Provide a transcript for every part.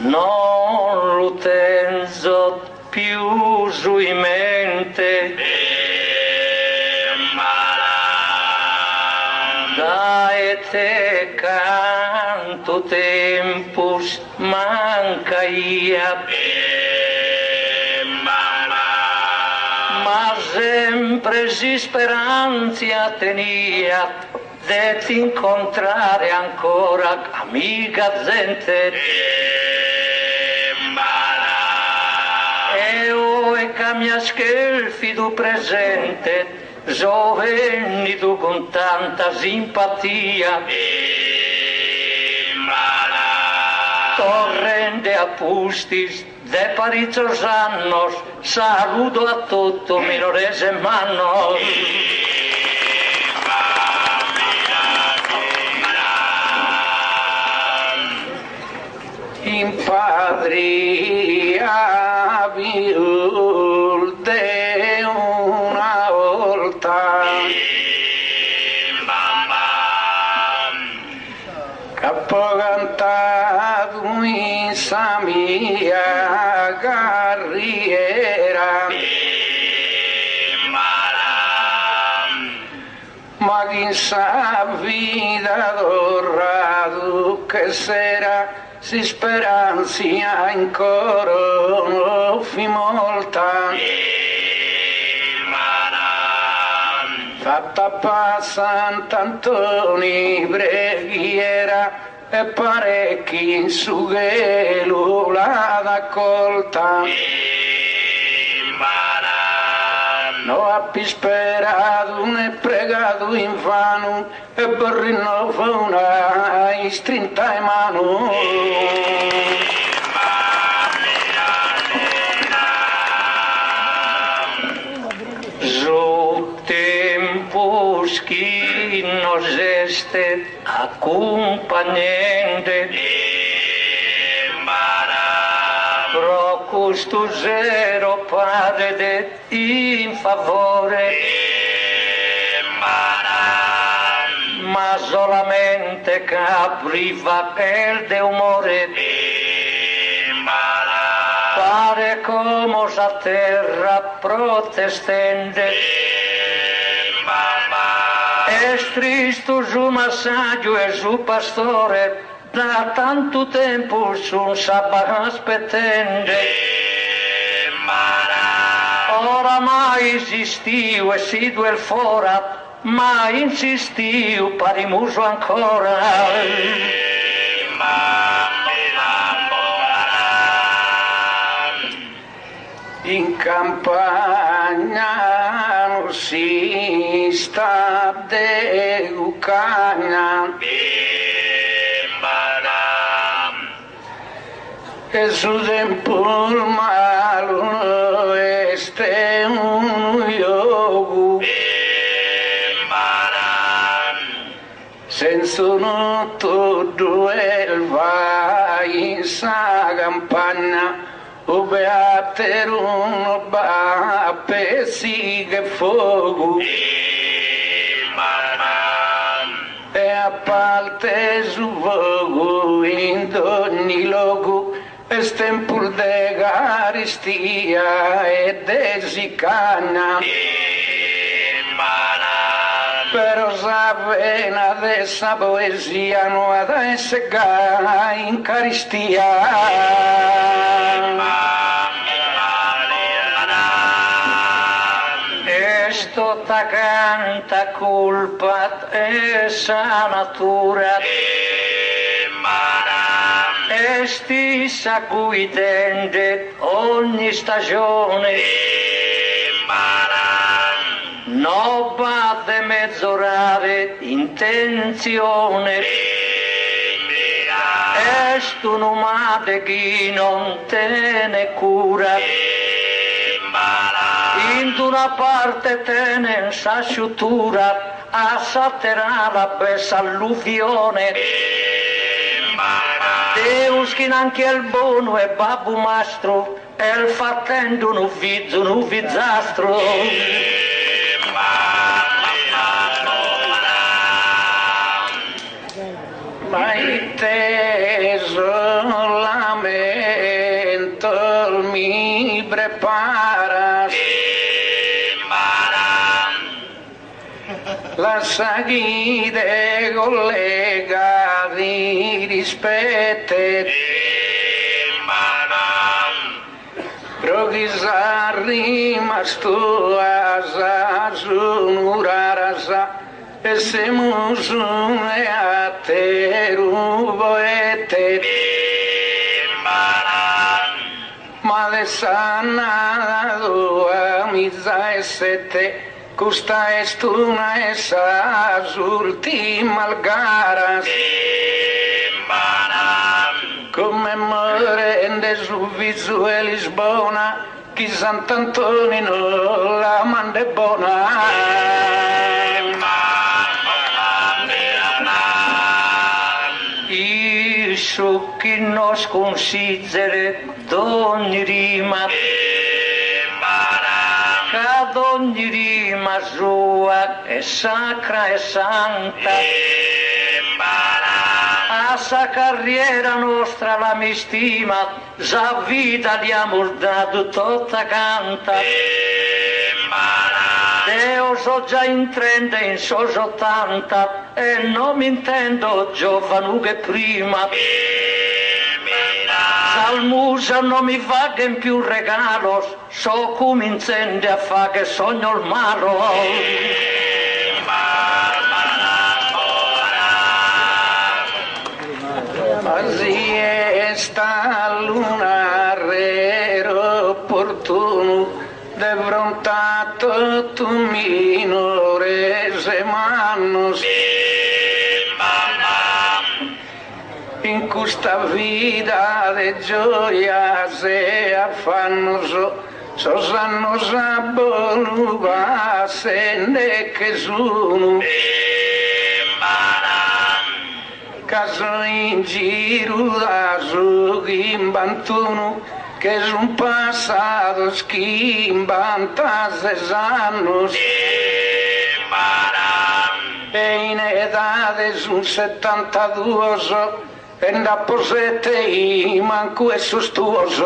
non lo tengo più sui mente, dai te canto tempus manca ia, ma sempre si speranza tenia de ti incontrare ancora, amica gente. E oi che mi ascolti tu presente, gioveni tu con tanta simpatia, torrente a pustis de paritos annos, saluto a tutto minores hermanos. In patria viul de una volta, capo cantato in sa mia carriera, ma chi sa vita dorado che sera si speranzia ancora non fi molta, fatta pa Sant'Antoni preghiera e parecchi in su gelo l'ha raccolta. No appi sperato né pregato in vano e per rinnovo una strinta in mano. Su tempus chi nos este accompagnente, pro custo zero padre in favore, ma solamente capriva per de umore, pare come a terra protestende, es Cristo su massaggio e su pastore, da tanto tempo su sabba aspettende, oramai esistiu e si duel fora, ma insistiu parimuso ancora. In campagna non si sta de Ucagna, e su tempo il malo este un yogu, senza no tutto el va in sa campagna, o beater uno ba pesi che fuoco, e a parte su fuoco in ogni luogo, es tempur de caristia e de sicana, però sa pena de esa poesia no ha da essere in caristia. Esto ta canta culpa esa natura, esti sa cui tende ogni stagione, no va de mezz'orare intenzione, est un umade chi non te ne cura, in una parte tene sa sciutura, a satterà la bessa alluvione, Deus che anche il buono è babbo mastro, e il fattendo un uvizzastro. Ma inteso la me la saghide collega di rispette Rogisa rimasto asa sunurarasa e se musume a te ruboete ma le sana dua mizza e sette questa è una essa ultima garas come morende su viso e Lisbona chi Sant'Antonio la manda è buona Isu chi non sconsigliere d'ogni rima ad ogni rima sua è sacra e santa a sa carriera nostra la mi stima sa vita diamo dato tutta canta Io so già in 30 in so 80 e non mi intendo giovanu che prima Salmusa non mi fa che in più regalo so come incende a fa che sogno il malo Così è sta lunare opportuno de prontato tu minore se mannos in questa vita de gioia se affannoso so sanno sabonu va se ne che sono caso in giro da su in bantuno che es un passato schimbanta 6 anni e in età su 72 so e da posete manco è sostuoso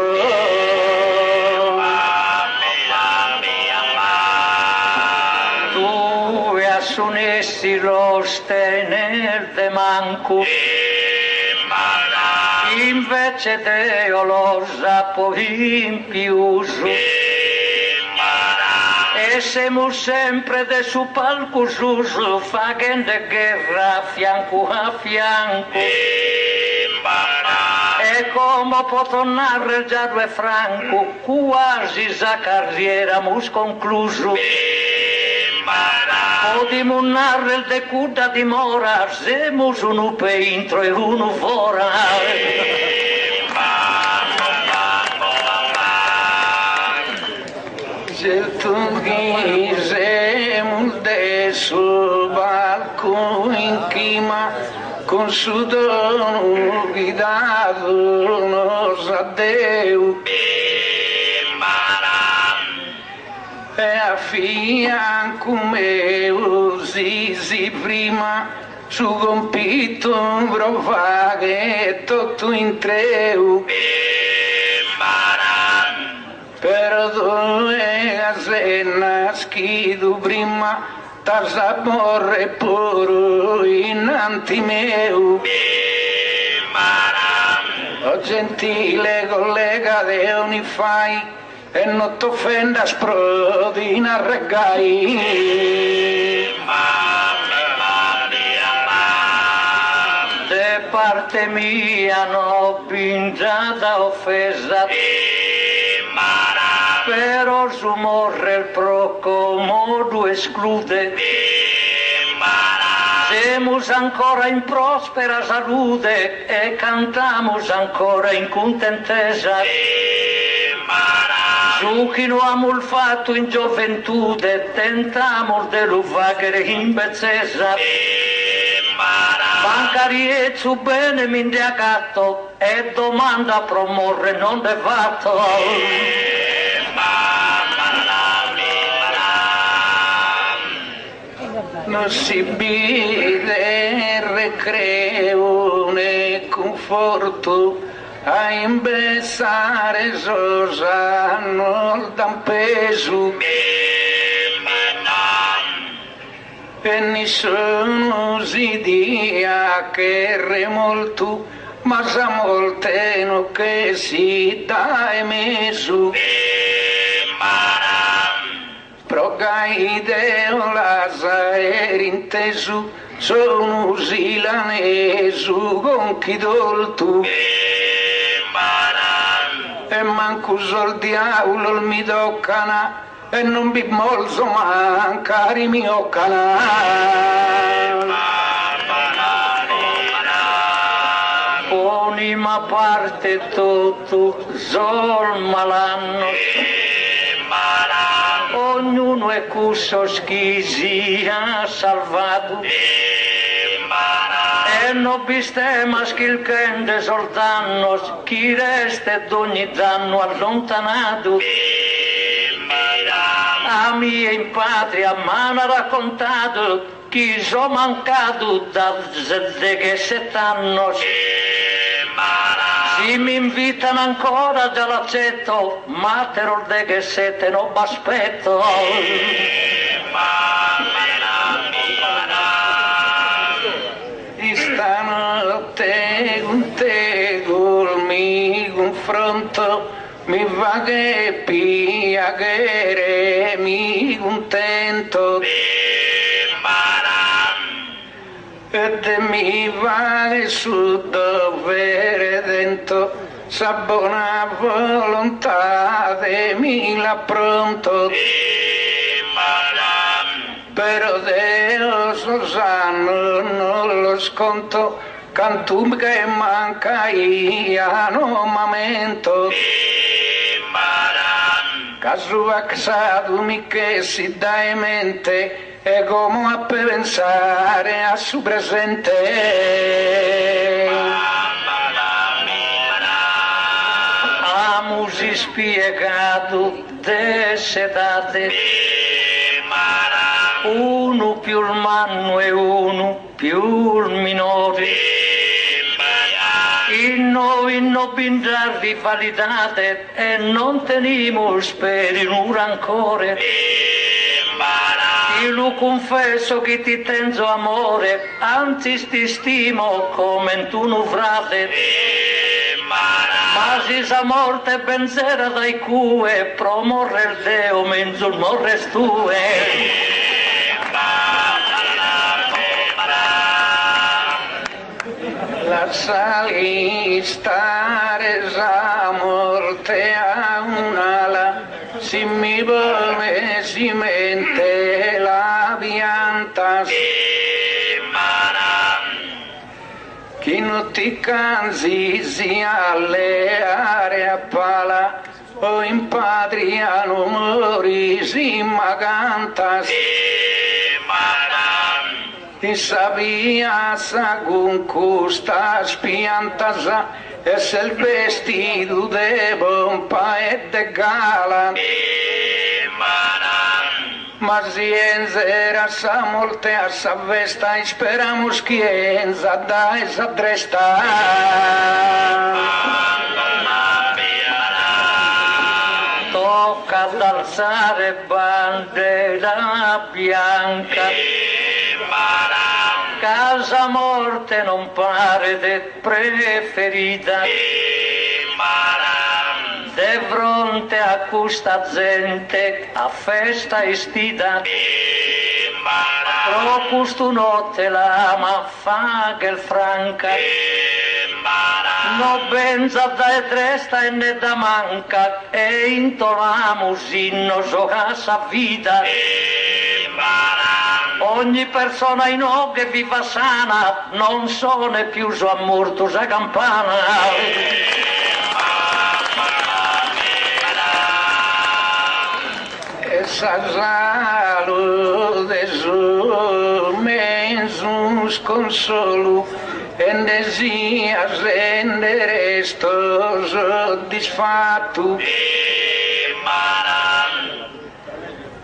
tu e assunessi lo stener de manco invece Deo lo sapo impiuso e siamo sempre de su palco suso facendo guerra fianco a fianco e come posso narrare già 2 franco quasi sa carriera mus concluso Podimo narrare il decuda dimora semus uno per intro e uno fuori Se tu quisemus de su balcone in clima con su dono guidado nos adeu e a fianco meu zisi prima su compito un brovaghetto tu in treu per 2 se nascido prima ta sapore puro innanti meu o gentile collega de ogni fai e non t'offenda sprodina reggai de parte mia no pingiata offesa però su morre il procomodo esclude semus ancora in prospera salute e cantamus ancora in contentesa su chi lo amo fatto in gioventù tentamos de lo fagere in bezzesa Bancariezzu bene mi indiacato e domanda a promorre non de fatto non si bide recreo né conforto a imbessare sosanno dan peso e nessuno si dia che re molto, ma sa molteno che si dà mesu. Progai deo la saer intesu, sono silanesu con chi doltu. E manco sol diavolo mi toccana, e non vi molso mancare mi occana. Onima parte tutto, sol malanno, ognuno è cusso schisi ha salvato, e non bistema schil kende soltanno, chi resta d'ogni danno allontanato. A mia in patria m'hanno raccontato chi so mancato da 7 anni. Se mi invitano ancora già l'accetto, ma te lo de che sette non m'aspetto. Stanotte con te col mio confronto mi va che piacere mi contento e te mi va che su dovere dentro sa buona volontà te mi l'appronto. Però Dio so sanno non lo sconto, cantum che manca io non m'amento. Caso axato mi che si dà in mente e come a pensare a su presente. Amusi spiegato desetate, uno più il manno e uno più il minore. Noi non bindar rivalitate e non tenimo speri un rancore. Io lo confesso che ti tengo amore, anzi ti stimo come tu un frate. Ma si sa morte pensiera dai cue, promorre il Deo menzo il morres tue. La sali stare sa morte a un'ala, si mi vuole si mente la pianta. Chi non ti cansi si alleare a pala, o in patria non mori si ma canta. Ti sabia sa con costa spiantasa e se il vestito de pompa e de gala. Ma sienza era sa molte a sa vesta e speramus chienza da esa dresta. Tocca ad alzare bandera bianca, casa morte non pare de preferita, de fronte a questa gente a festa estida, pro questo notte l'ama fa che il franca, no benza da resta e ne da manca, e intolamus inno gioca sa vita. Ogni persona in o che viva sana, non sono più so morto sa campana. E sa salute su mensus consolo, e ne sia rendere sto soddisfatto.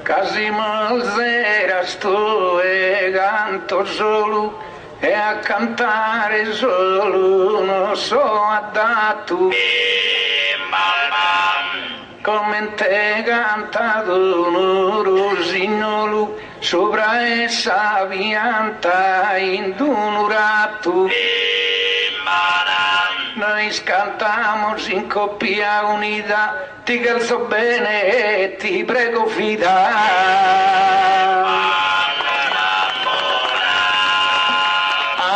Casi malzera sto e canto solo, e a cantare solo non so adatto. Come te cantato un rosignolo, sopra essa pianta in un ratto. Noi cantamos in coppia unita, ti calzo bene e ti prego fida.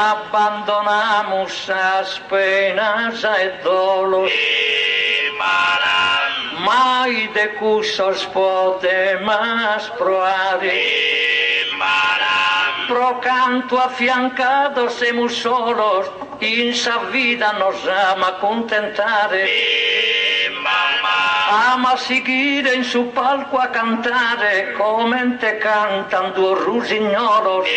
Abandonamos as penas e dolos, mai de cursos podemos proar. Pro canto affiancado semos solos, in sa vida nos ama contentare. Ama seguire in su palco a cantare, come te cantan due rusignolos.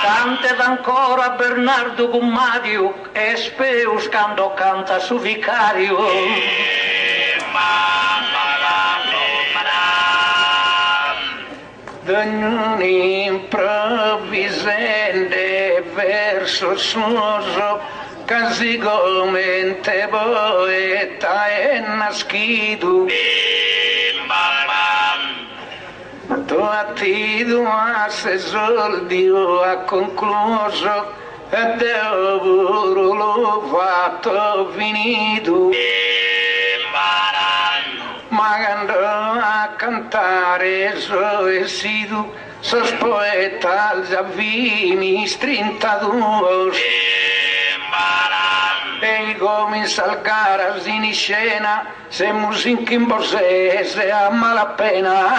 Cante ancora Bernardo Gummario e Speus quando canta su Vicario. D'ognuno improvvisente verso suoso, così come te poeta è nascido. Tu attido a se soldi ha concluso e devo l'ho fatto finito. Ma quando a cantare so esidu, sos poeta già vini 32. E come salcaras in scena, se musica in borsese a malapena.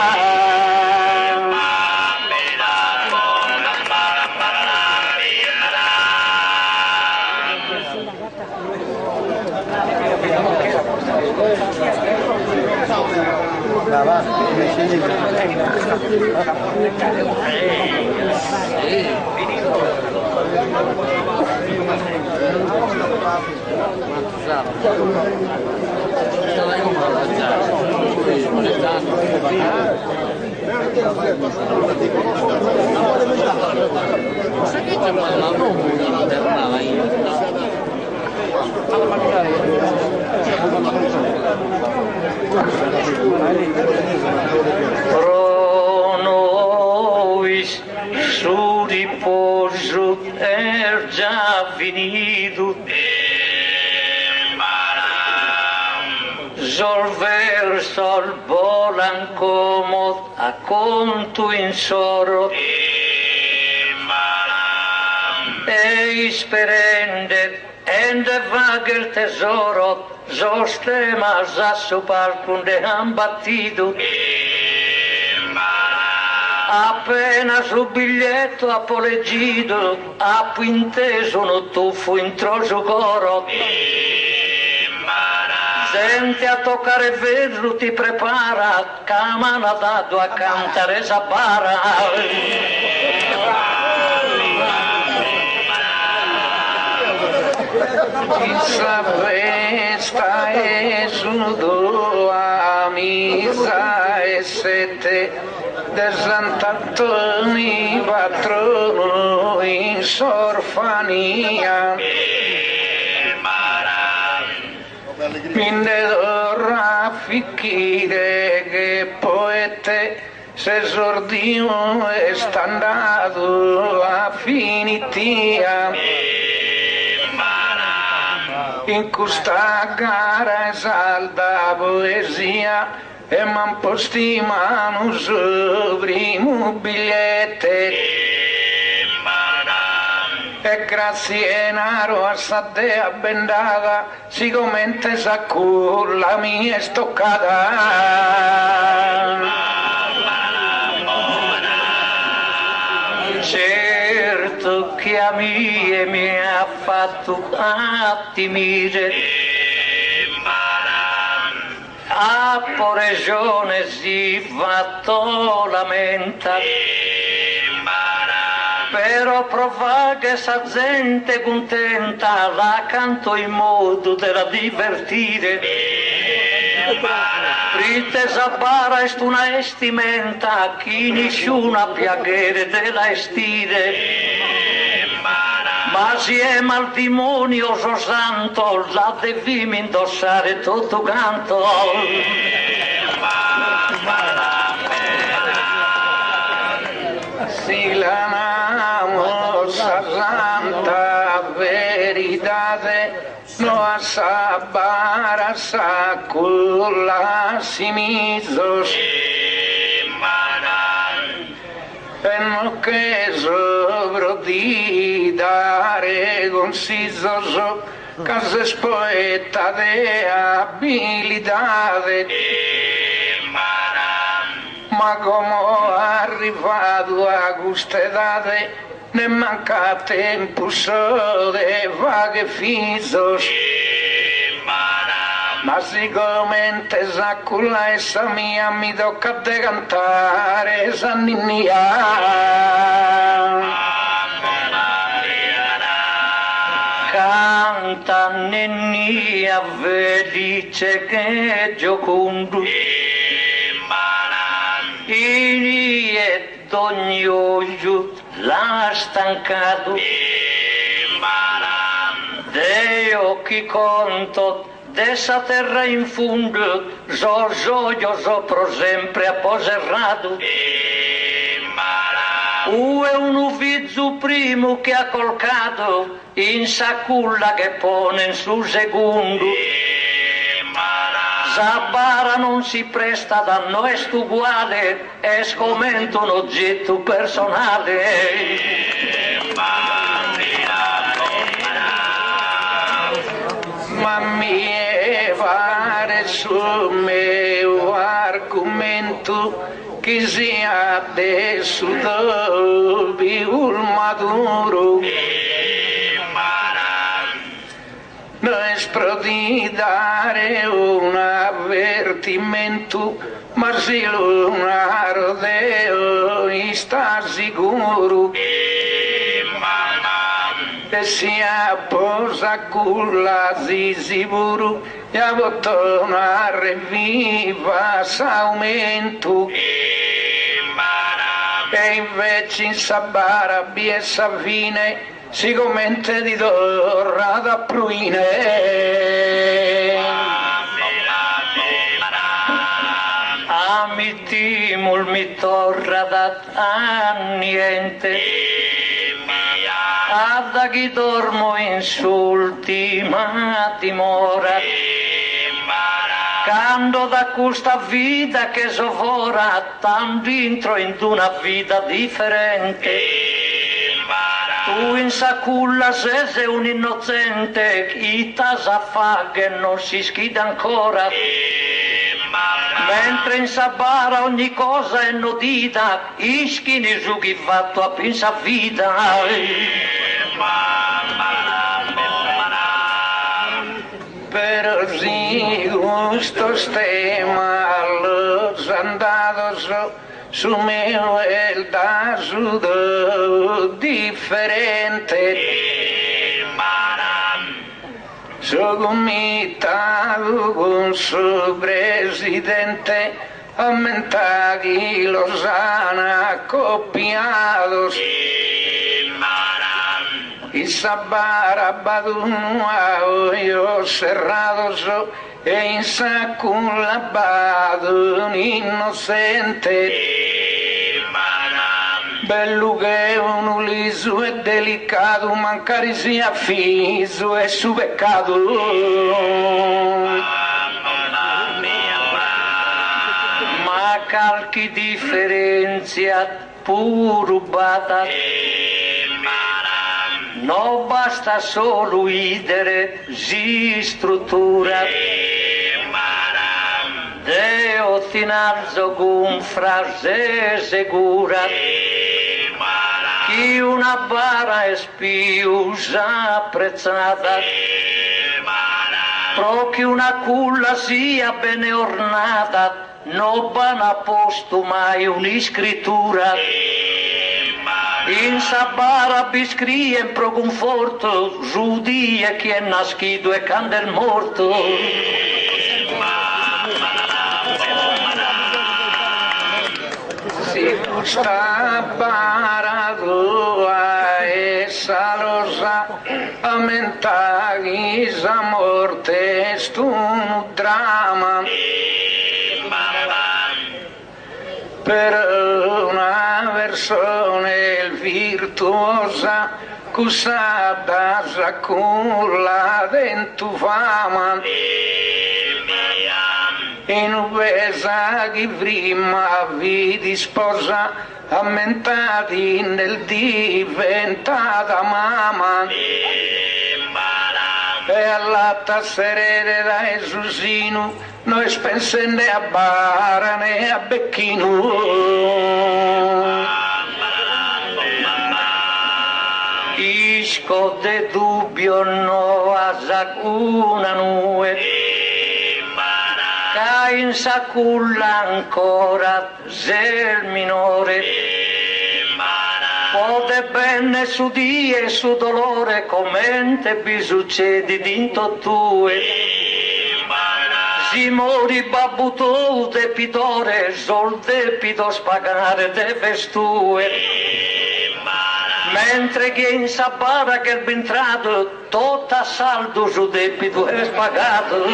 Pro nós su riposo è già finito, sol verso il volan comod a conto in soro e sperende ende vaga il tesoro sostemas a su palco de han battido. Appena sul biglietto appoleggito ha inteso un tuffo in troso coro. Senti a toccare il vetro ti prepara, camana dato a cantare Zabara. Questa festa è sudo a misa e sette de Sant'Antonio patrono in sorfania. Minde dovrà ficchire che poete se sordio e sta andato a finitia. In questa gara esalta poesia e man postimano su primo bigliette. E grazie naro a sta dea bendata, siccome sa con la mia stoccata. Certo che a mie mi ha fatto attimire, a por regione si fatto lamenta, però prova che sa gente contenta la canto in modo da divertire. Prite Zabara est una estimenta chi nessuna piaghere della estire, ma sieme al demonio so santo la devimi indossare tutto canto. a sabara saculla simizos e no que sobro di dare concisos cases poeta de habilidade. Ma como arrivado a gustedade ne manca tempo só de vague fisos. Ma sicuramente saculla essa mia mi tocca de cantare esa ninnia. Canta ninnia felice che giocondo e d'ogni oggio l'ha stancato dei occhi conto dessa terra in fondo so pro sempre apposerrato è un ufficio primo che ha colcato in saculla che pone in su secondo. Sabara non si presta da noi uguale, è scomento un oggetto personale. Ma mi pare sul mio argomento che sia adesso dopo il maduro. Noi sprodi dare un avvertimento, ma se lo rodeo sta sicuro e si apposa con la sicuro e a bottona reviva s'aumento e invece in sabara biessa fine si commente di dorra da pruine. Amitimul mi torra da niente, ad chi dormo insulti ma dimora, cando da questa vita che sovora, tan dentro in una vita differente. Tu in saculla se sei un innocente, chi t'asa fa che non si schida ancora, mentre in sabara ogni cosa è notita, ischini su chi fatto a pensa vita. Pero si gusto stema los andados su mio el da sudo differente so comitado con su presidente aumentaghi los han accoppiados y sabara badunua hoyos cerrados e in saculla bado un innocente bello che un uliso e delicato mancare sia fiso e su peccato ma qualche differenzia pur rubata non basta solo idere si struttura Deo tinarzo con frase sicura chi una bara è spiusa apprezzata pro che una culla sia bene ornata non van a posto mai un'iscrittura in sabara biscrien pro conforto giudia chi è nascido e candel morto si sta parado a essa losa aumentaghi sa morte stu un dramma per una persona virtuosa Cusada saculla dentu fama in uvesa chi prima vidi sposa ammentati nel diventata mamma e alla tasserere da Esusino noi spense né a bara né a becchino isco de dubbio no a sacuna nue ca in saculla ancora zel minore pode bene su die e su dolore commente vi succedi dinto tue si mori babbuto de pitore sol depido spagare de vestue mentre che in sabara che il bentrato tutta saldo su debito è spagato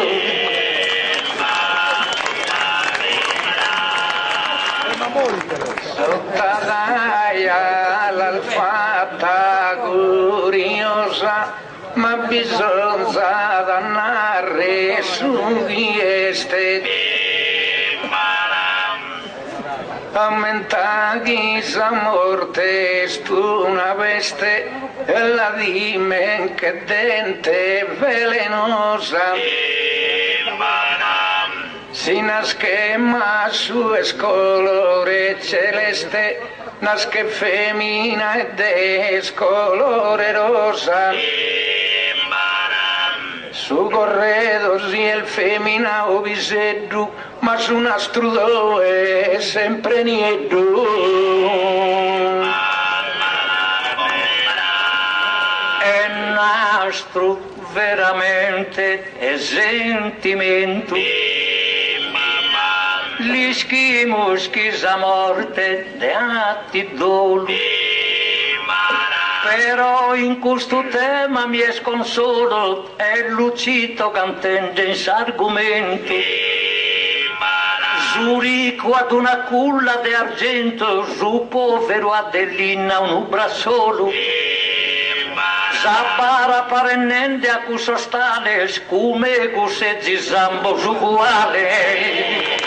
sottadaia l'alfata curiosa ma bisogna dannare su chi este aumenta chi sa morte stu una veste e la dimen che dente velenosa si nasce ma su colore celeste nasce femmina ed es colore rosa su corredos y el femina o biseddu ma su nastrudo è sempre nieddu è nastro veramente è sentimento gli schimos chisa morte de atti dolo però in questo tema mi è sconsolo è lucito cantende in s'argomento Zurico ad una culla de argento su povero Adelina un bracciolo Zabara parennende a cusostale scume cusezzi zambo uguale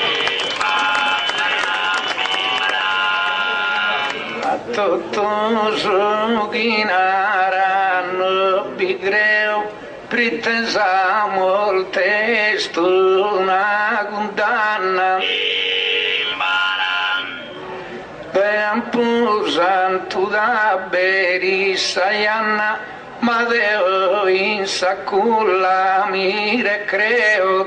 tutto su chinaranno bigreo pretesa molte una condanna ben pusantu da berisaianna ma deo in saculla mi recreo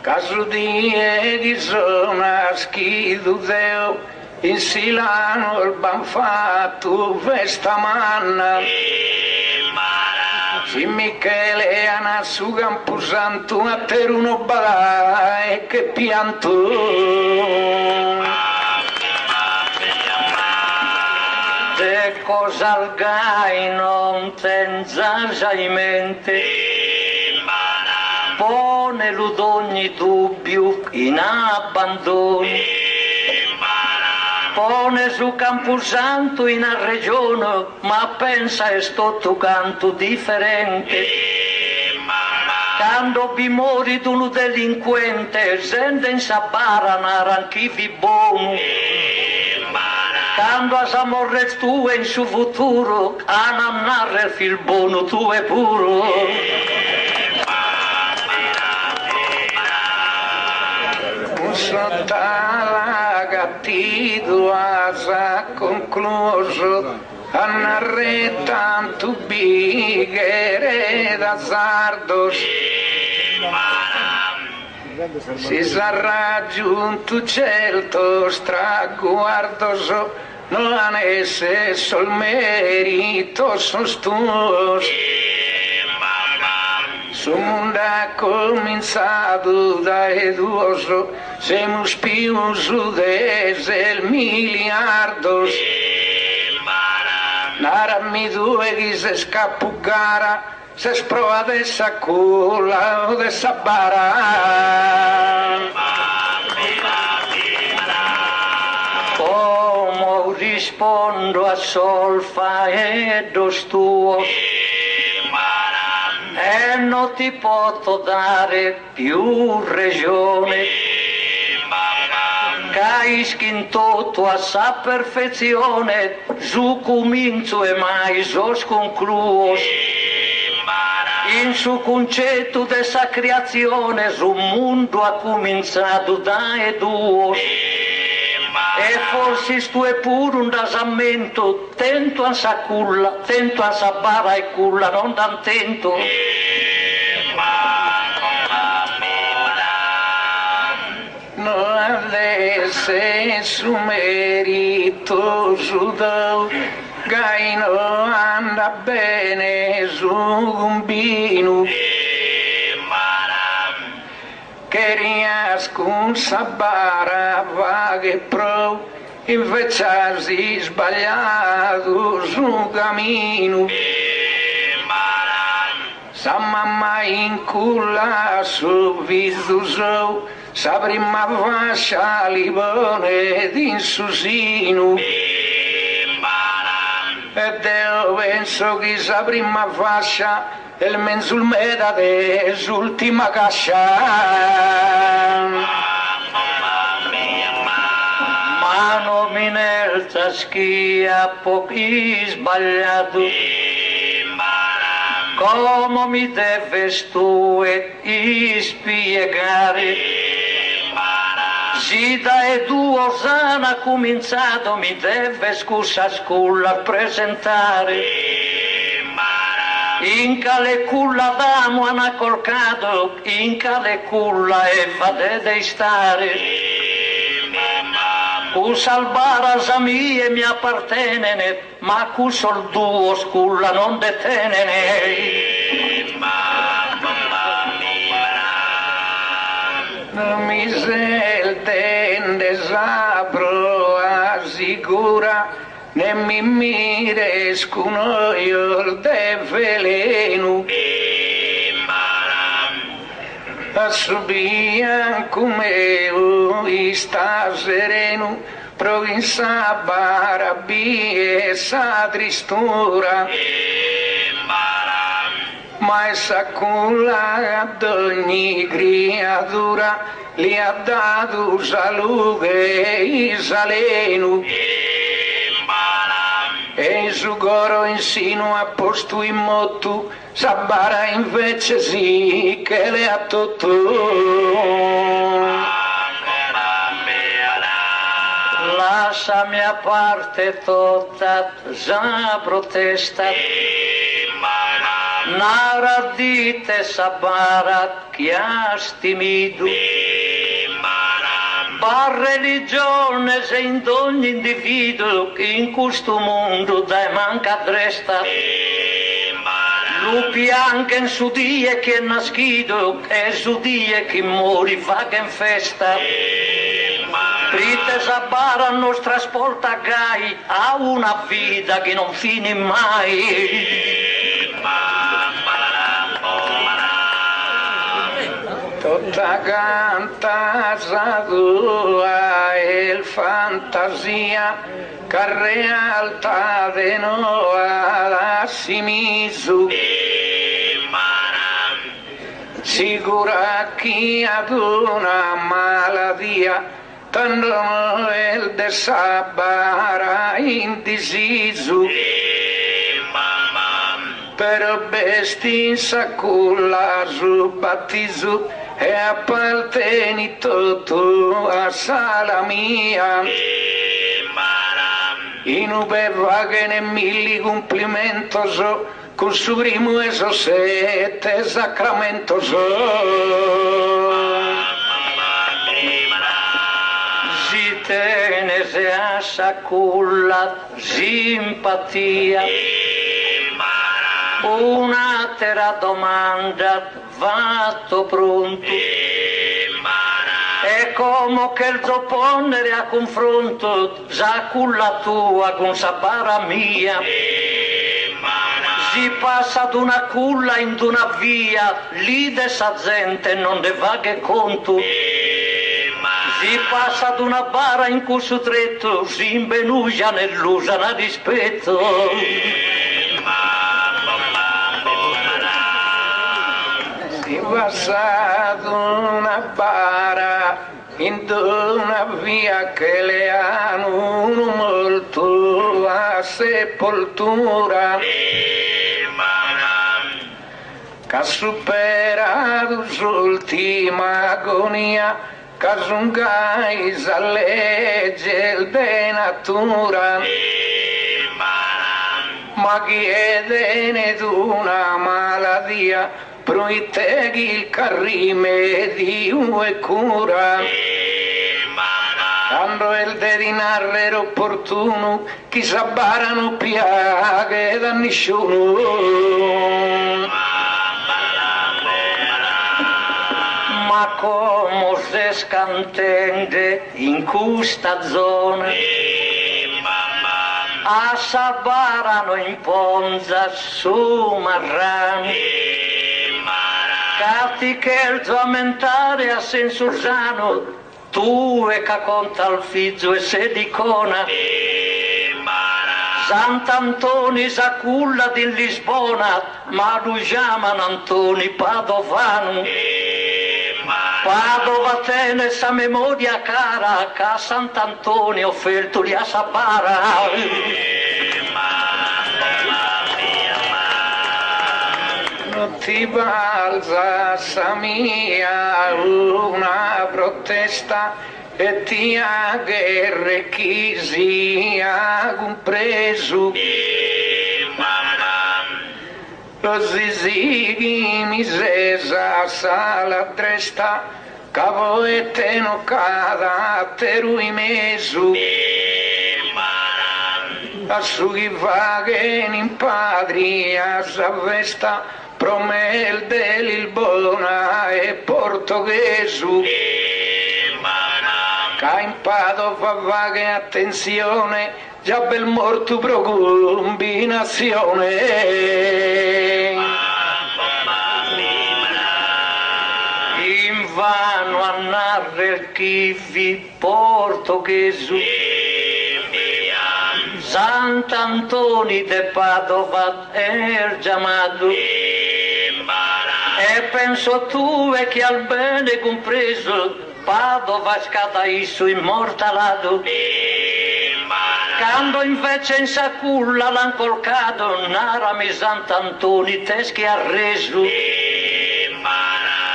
caso di edisona schidu deo in Silano il banfatto vesta manna si Michele ana su camposanto a ter uno balai che pianto de cosa al gai non tenza in mente pone l'udogni dubbio in abbandono pone su Camposanto in a regione ma pensa è sto tu canto differente quando vi mori d'un delinquente sente in sabara naranchivi buono quando a samorrez tu in suo futuro a nannare il fil buono tu è puro sottala gattido asa concluso a narrare tanto bighere d'azzardos si sarà raggiunto certo straguardoso non esse sol merito sostus su mundo ha cominciado da eduoso semos pius el miliardos nara mi due che se scappugara se sprova de sacula o de sabara come rispondo a solfa e dos tuos e non ti posso dare più regione caischi in tutto a sa perfezione su comincio e mai sos concluos in su concetto de sa creazione su mondo ha cominciato da e duos e forse stu è pure un dasamento tento a sa culla tento a sa bara e culla non d'antento no avesse su merito giudò gaino anda bene su gumbino che riascun sabara vaghe pro invece si sbagliato su cammino sa mamma in culla su viso sa prima fascia libone d'insusino e Dio penso che sa prima fascia il menzul meda dell'ultima cascia mano nel taschia pochi sbagliato come mi deves tu e spiegare si da e tu osana cominciato mi deve scusa sculla presentare in cale culla d'amo hanno accorcato in cale culla e vade dei stare cu salvara sa mie mi appartenene ma cu sol duo sculla non detenene mi sel tende sabro assicura ne mi mirescuno io de veleno a subia come sta sereno provincia barabie sa tristura ma essa culla ad ogni creatura li ha dato salute e saleno e su coro insino a posto in moto sabara invece sì che le ha tutto lascia mia parte tutta già protesta nara dite sabara che ha stimido per religione se in ogni individuo che in questo mondo dai manca resta lupi anche in su die che è nascido e su die che mori va che in festa Rite sabara nostra sporta gai ha una vita che non fini mai tutta canta sa tua e fantasia che realtà de noi la simisu sicura chi ad una maladia tanto il de sabara indeciso però besti sa culla su battisu e appartieni tutto a sala mia in ubeva che ne milli complimentos con su primo e so sette sacramentos si tene se a sa culla simpatia un'altra domanda fatto pronto è come che il zopponnere a confronto già con la tua con sa bara mia si passa ad una culla in una via lì de sa gente non ne va che conto Si passa ad una bara in cui su tretto si imbenugia nell'usana dispetto. Si passa ad una bara in una via che le hanno molto a sepoltura, che ha superato l'ultima agonia, che sungai sa legge de natura, ma chiede una malattia, proiteghi il rimedio e cura. Quando il denaro opportuno, chi s'abbarano piaghe da nessuno. Ma come si scantende in questa zona, assabarano in Ponza su Marrani, catti che il aumentare a Sensurzano, tu e che conta il figlio e sedicona, Sant'Antoni Saculla di Lisbona, ma lo chiamano Antoni Padovano. Padova tiene sa memoria cara, che a Sant'Antonio offerto li a Sabara. Non ti balza sa mia una protesta e ti ha guerre chi sia compreso. Così si mi sesa sala dresta, cavo e te no cada teru imesu. A su chi vaghe in patria s'avvesta, promel del Ilbona e portoghesu. Ca in Padova vaghe attenzione, già bel morto pro combinazione. Invano a narrer chi vi portoghesu, Sant'Antoni de Padova er chiamato, e penso tu e che al bene compreso Padova scata isso immortalato. Quando invece in Saculla l'han colcato, narami Sant'Antoni teschi ha reso.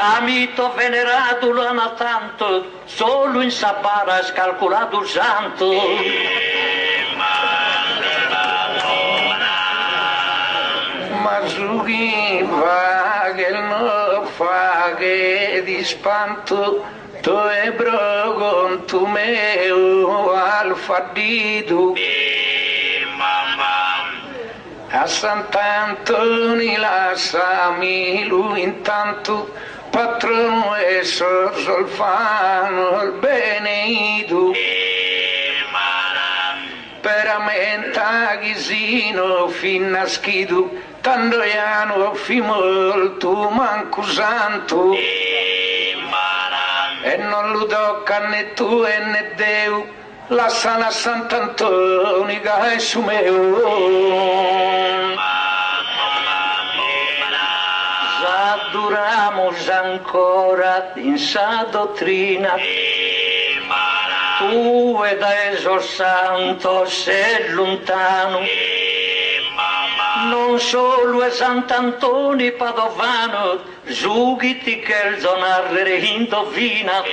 Amito venerato l'hanno tanto, solo in Sabara scalcolato il santo. Ma su chi va che non fa che di spanto, tu e brogon tu meo al faddido. A Sant'Antoni lasciami lui intanto, patrono e solfano il beneido. Per aumenta ghisino fin naschido, tanto iano fi molto manco santo. E non lo tocca né tu né Deu, lasciano a Sant'Antoni che è su meo. S'adduramos ancora in sa dottrina, tu ed Eso Santo sei lontano, non solo è Sant'Antoni Padovano, giugiti che il zonarre indovina.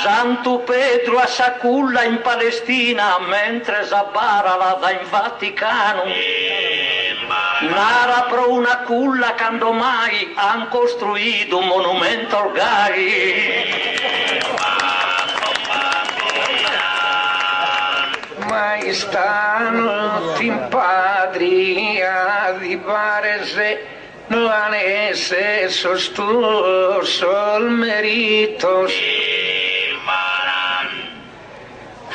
Santo Pedro a Saculla in Palestina, mentre Zabara la da in Vaticano. Nara pro una culla quando mai han costruito un monumento al Gai. Mai stanno in patria di parese, non esse sostu sol meritos.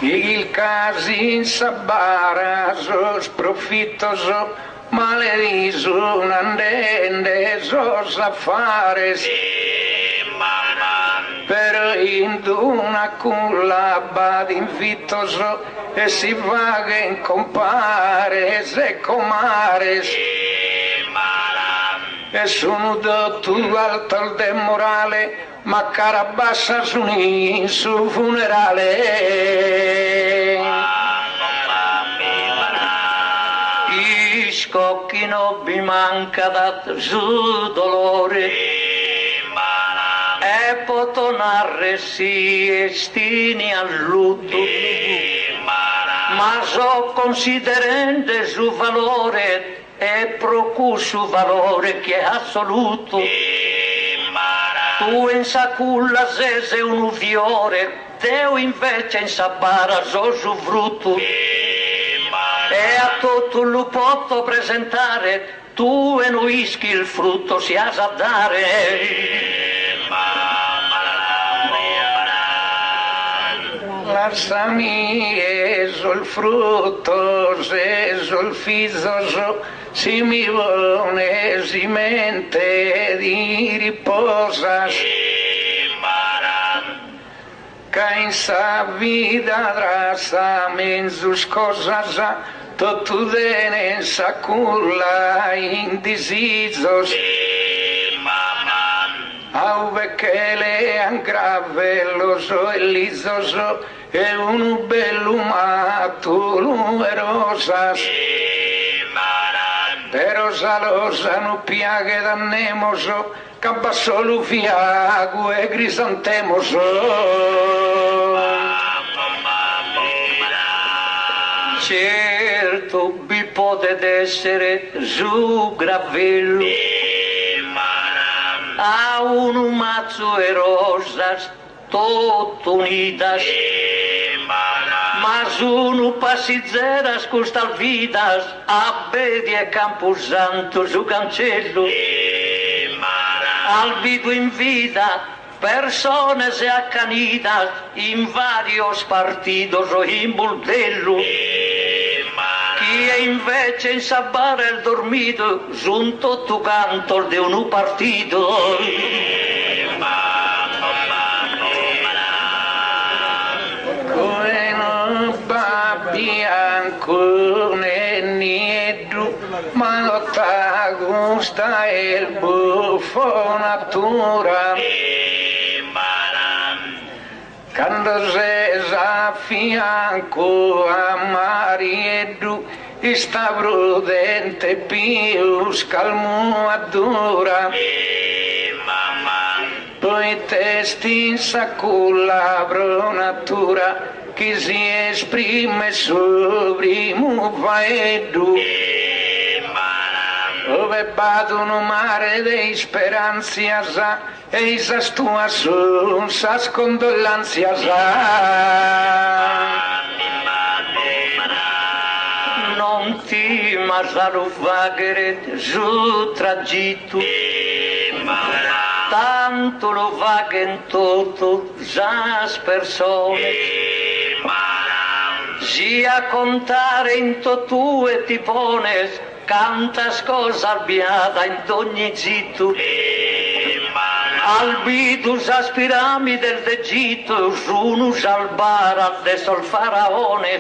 Il caso in Sabara sos profittoso, malediso un andende sos affares. Però in una culla bad invitoso e si vaga in compares e comares e sono tu alto del morale ma carabassa in su funerale. Scocchi non vi manca da su dolore e potonare si estini al lutto ma so considerando su valore e procuro su valore che è assoluto tu in saculla se un uviore teo invece in sabara so su frutto e a tutto lo posso presentare, tu e nuischi il frutto si ha a dare. Lasciami eso il frutto, eso il fisoso, si mi vuole si mente di riposas. Che in sa vida drassa menzus cosas tutto dene sa culla in disisos auve che le angravelloso e lisoso e un bellumato numerosas pero salosa no piaghe dannemoso campa solo fiago e grisantemoso certo vi potete essere su gravello a un mazzo e rosas tutto unidas ma sono passizzeras costal vidas a vedi e camposanto su cancello al vivo in vida persone se accanidas in varios partidos o in buldello chi è invece in sabbare il dormito giunto tu canto de un partito come no bianco né nieddu ma lotta gusta il buffo natura quando se a fianco a Marieddu sta prudente più scalmo addura poi testi in saculla natura che si esprime sovrimo vaeddu dove badono mare dei speranzias e isas tuas son sas condollanzias non ti masalo vaghere su tragitto tanto lo vaghen tutto sas persone sia contare in tu e ti pones cantas cosa albiada in ogni zitto albidus aspirami del d'Egitto sunus albara de sol faraone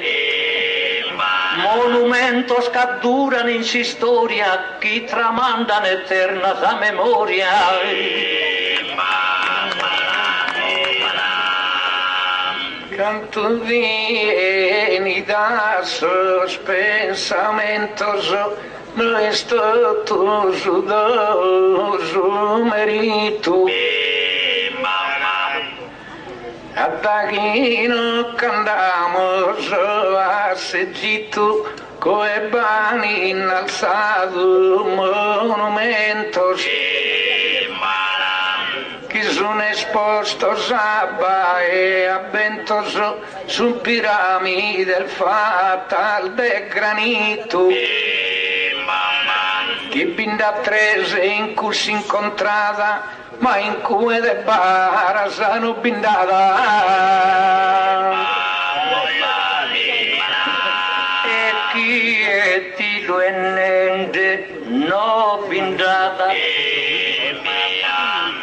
monumentos cadduran in si storia chi tramandan eterna sa memoria canto vieni da sos pensamentos no esto tu sudoso merito Attachino candamos a Egitto coe bani innalzato monumentos che sono espostos a bae a ventos su piramidi del fatal de granito che binda trese in cui si incontrada ma in cui de bara sono bindata e chi è ti lo ennende no bindata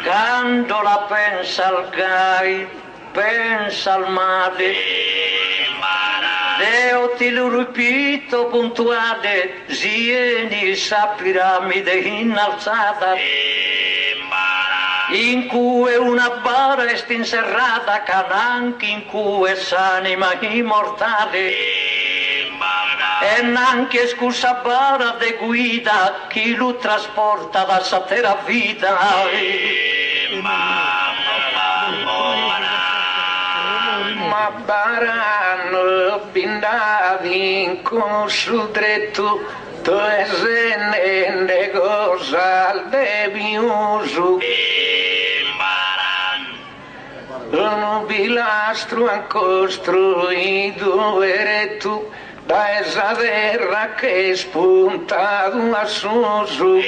quando la pensa al gai pensa al male. Deo ti lo ripeto puntuale, sieni sa piramide innalzata, in cui una bara è inserrata, cananche in cui s'anima immortale, e neanche scusa bara de guida, chi lo trasporta da sa terra vita. Ma barano bindati con su dretto, tu esene cosa devi uso. Un pilastro han costruito eretto da esa terra che è spuntato a su.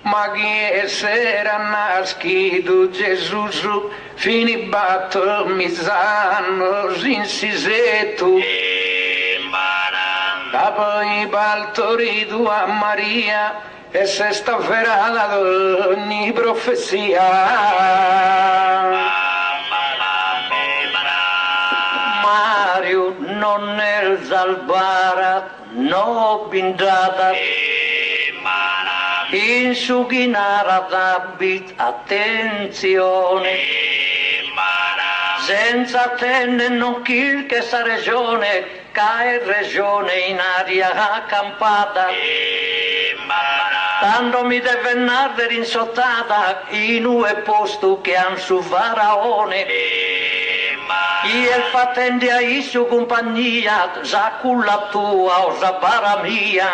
Ma chi essere nascido Gesù fini battomizzato in sisetto, da poi partorito a Maria e se sta ferrata d'ogni profezia. Mario non è salvara, no bindata, in su ghinara d'abit, attenzione, senza tenne non kill che sa regione, cae regione in aria accampata, tanto mi deve narrare insottata, in ue posto che han su faraone, il fatende a issu compagnia, sa culla tua o sa para mia.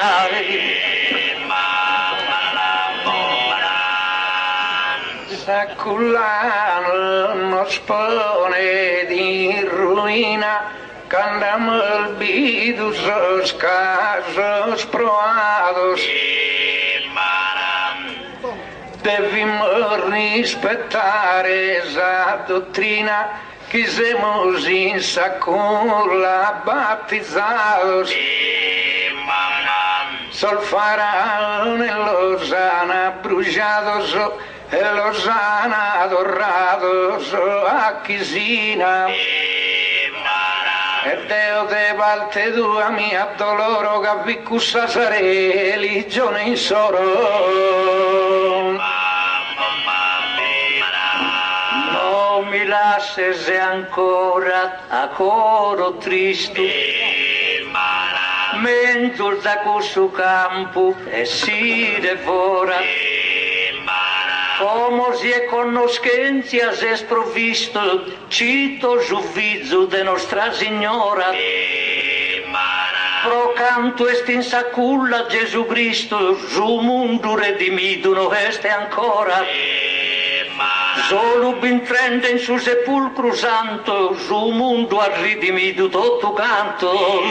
Saculano nos pone di ruina, candamo el vidus los casos proados. Debimos rispettare esa dottrina, que semos in sacula bautizados. Sol faraón en los han brujados, los han adorados a Chisina. E Deo de valte tua mia doloro, cavicussa sare religione in soro. Non mi lasciese ancora a coro tristo, mentre da questo campo e si devora, come si è conoscenza si è sprovvisto, cito giudizio de nostra Signora, pro canto est in saculla Gesù Cristo, su mondo redimido non est ancora, solo ben trenta in su sepulcro santo, su mondo ha redimido tutto canto.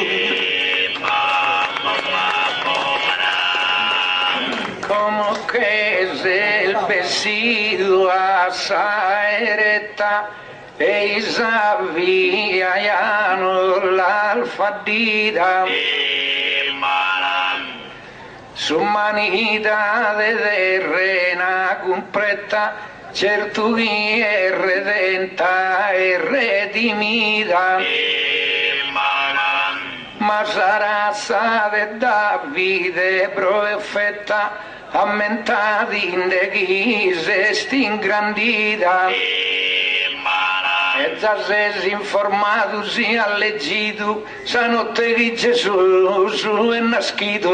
Como que es el vestido a saereta, e Isavia ya no l'alfadida, su manita de terrena compretta, certo chi è redenta e redimida. Ma sarà de Davide profeta, ammentati in de ghise stingrandita, e già se informato si ha leggito, sa notte che Gesù su è nascito.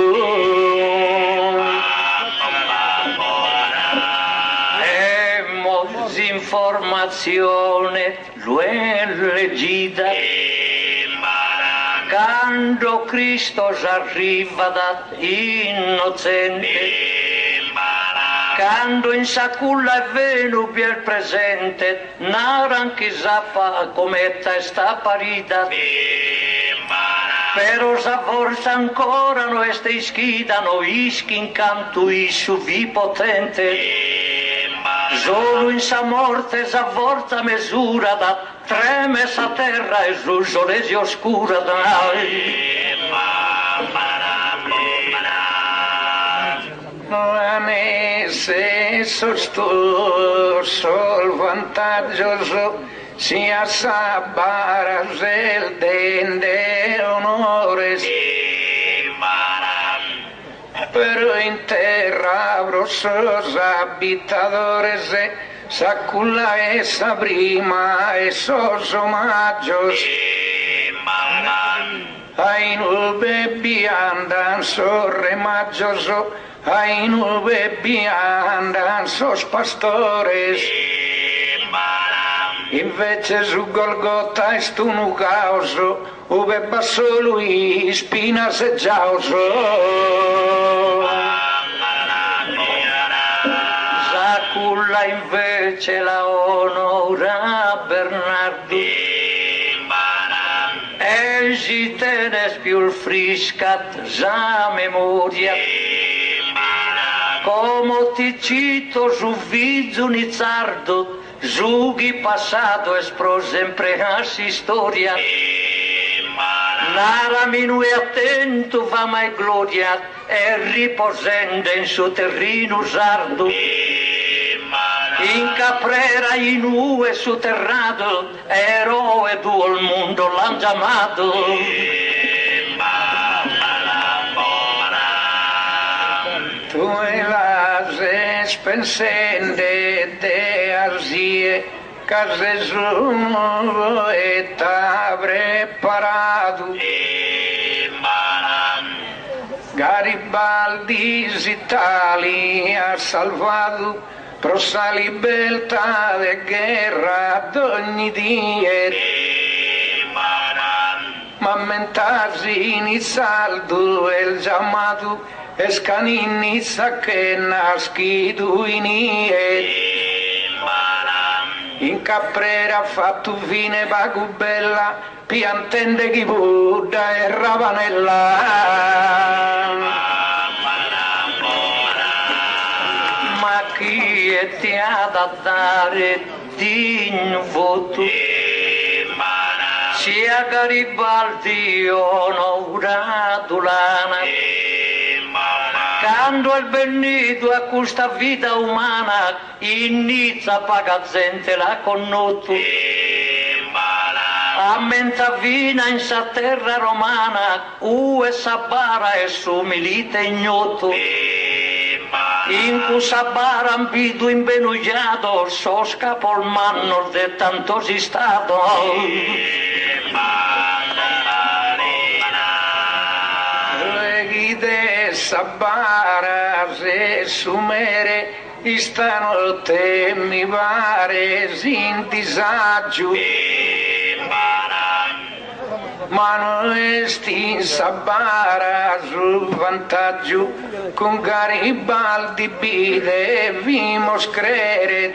E molti informazione lo è leggita, quando Cristo arriva da innocente, quando in sa culla è venuto il presente, naran che zappa come testa parida, però sa forza ancora no este ischida, no ischi in canto issu vi potente, solo in sa morte sa forza misura da treme sa terra e su solesi oscura da Milanese sostoso vantaggioso sia Sabaras el de honores pero in terra brosos habitadores Sacula esa brima esos omaggios ai nube andan so remagioso ai nube andan sos pastores invece su Golgota est un causo ove basso lui spina seggiauso Saculla invece la onora Bernardi e si tenes più friscat za memoria come ti cito su viso nizzardo Zughi passato espro sempre a si storia Lara minue attento va mai gloria e riposende in suo terreno sardo in caprera in ue sotterrato eroe tu al mondo l'han chiamato tu e las spensende de arzie case sono e t'ha preparato Garibaldi Italia salvato pro sa libertà de guerra d'ogni dia ma mentasi inizialdo el chiamato e scaninizza che nascido in caprera fatto fine bagubella piantende chi Buddha e Ravanella ma chi è ti ha da dare digno voto sia Garibaldi onorato lana quando il benito a questa vita umana inizia paga gente la connoto a mentavina in sa terra romana e sabara e su milite ignoto in cui sabara ambido imbenugliato so scapo il manno de tanto si stato de Sabara se sumere stanotte mi pare in disagio ma non esti in Sabara sul vantaggio con Garibaldi bide vimos credere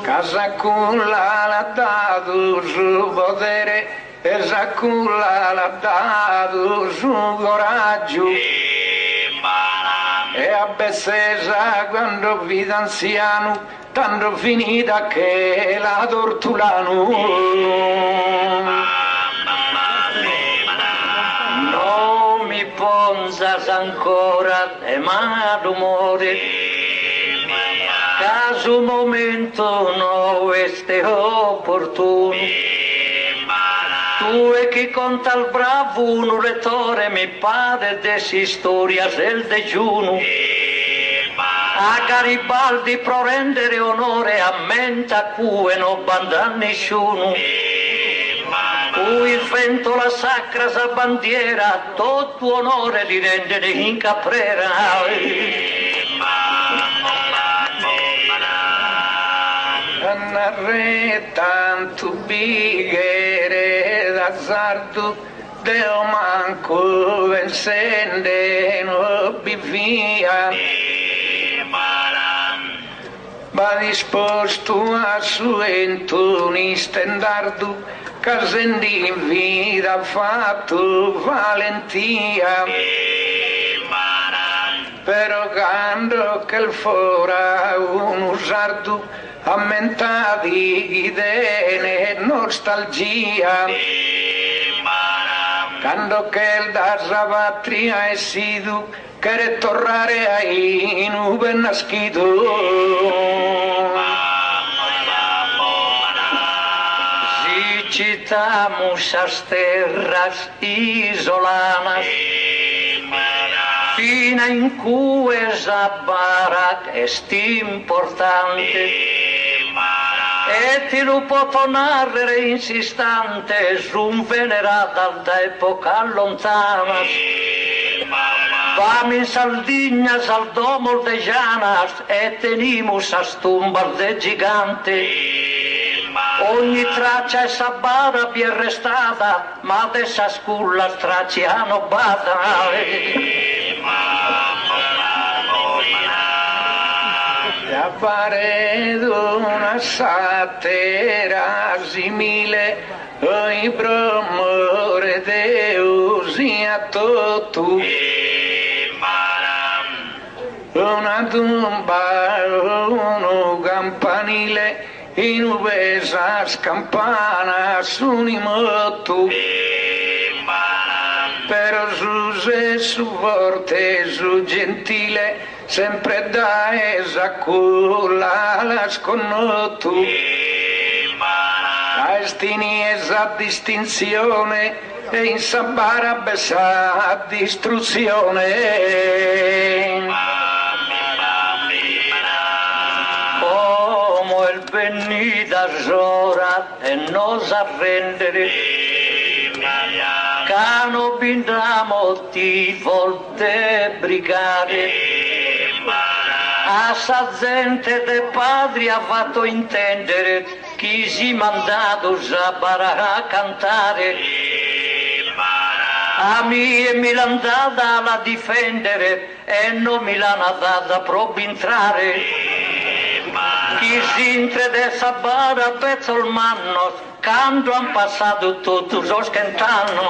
casa con la dato su potere Esaculla l'ha dato su coraggio e a Bessesa quando vita anziano tanto finita che la tortulano non mi ponzas ancora e ma d'umore caso momento no este opportuno tu e chi conta il bravo un lettore mi pare desi storia del digiuno a Garibaldi pro rendere onore a menta cui non banda nessuno cui il vento la sacra sa bandiera tutto onore di rendere in caprera Re tanto bighere d'azzardo Deo manco vencende no bivia ma disposto a suento un stendardo casendi in vita fatto valentia però quando che il fora un usardo ammentati idee nostalgia Quando che il da patria è sidu, che tornare ai nube nascido. Visitamos as terras isolanas, fina in cui esa barak est importante, e ti lo posso narrare insistantes, un venerata da epoca lontana. Vam in Sardegnas al domo de Janas e tenimus as tumbas de gigante. Ogni traccia e sabara vi è restata, ma de esas cullas tracciano bada. Apparedo una satera simile oi bromore Deus a tu una tumba uno campanile in ubesas campanas unimotu però su forte su gentile sempre da esa culla la sconnotu a estini esa distinzione e in sabara besa distruzione come il venida zora e nos arrendere cano bindamo ti volte brigare a sa gente de padri ha fatto intendere chi si mandato a cantare a me e mi l'han data a difendere e non mi l'hanno data proprio entrare chi si intrede sabara pezzo il manno quando han passato tutto so schentano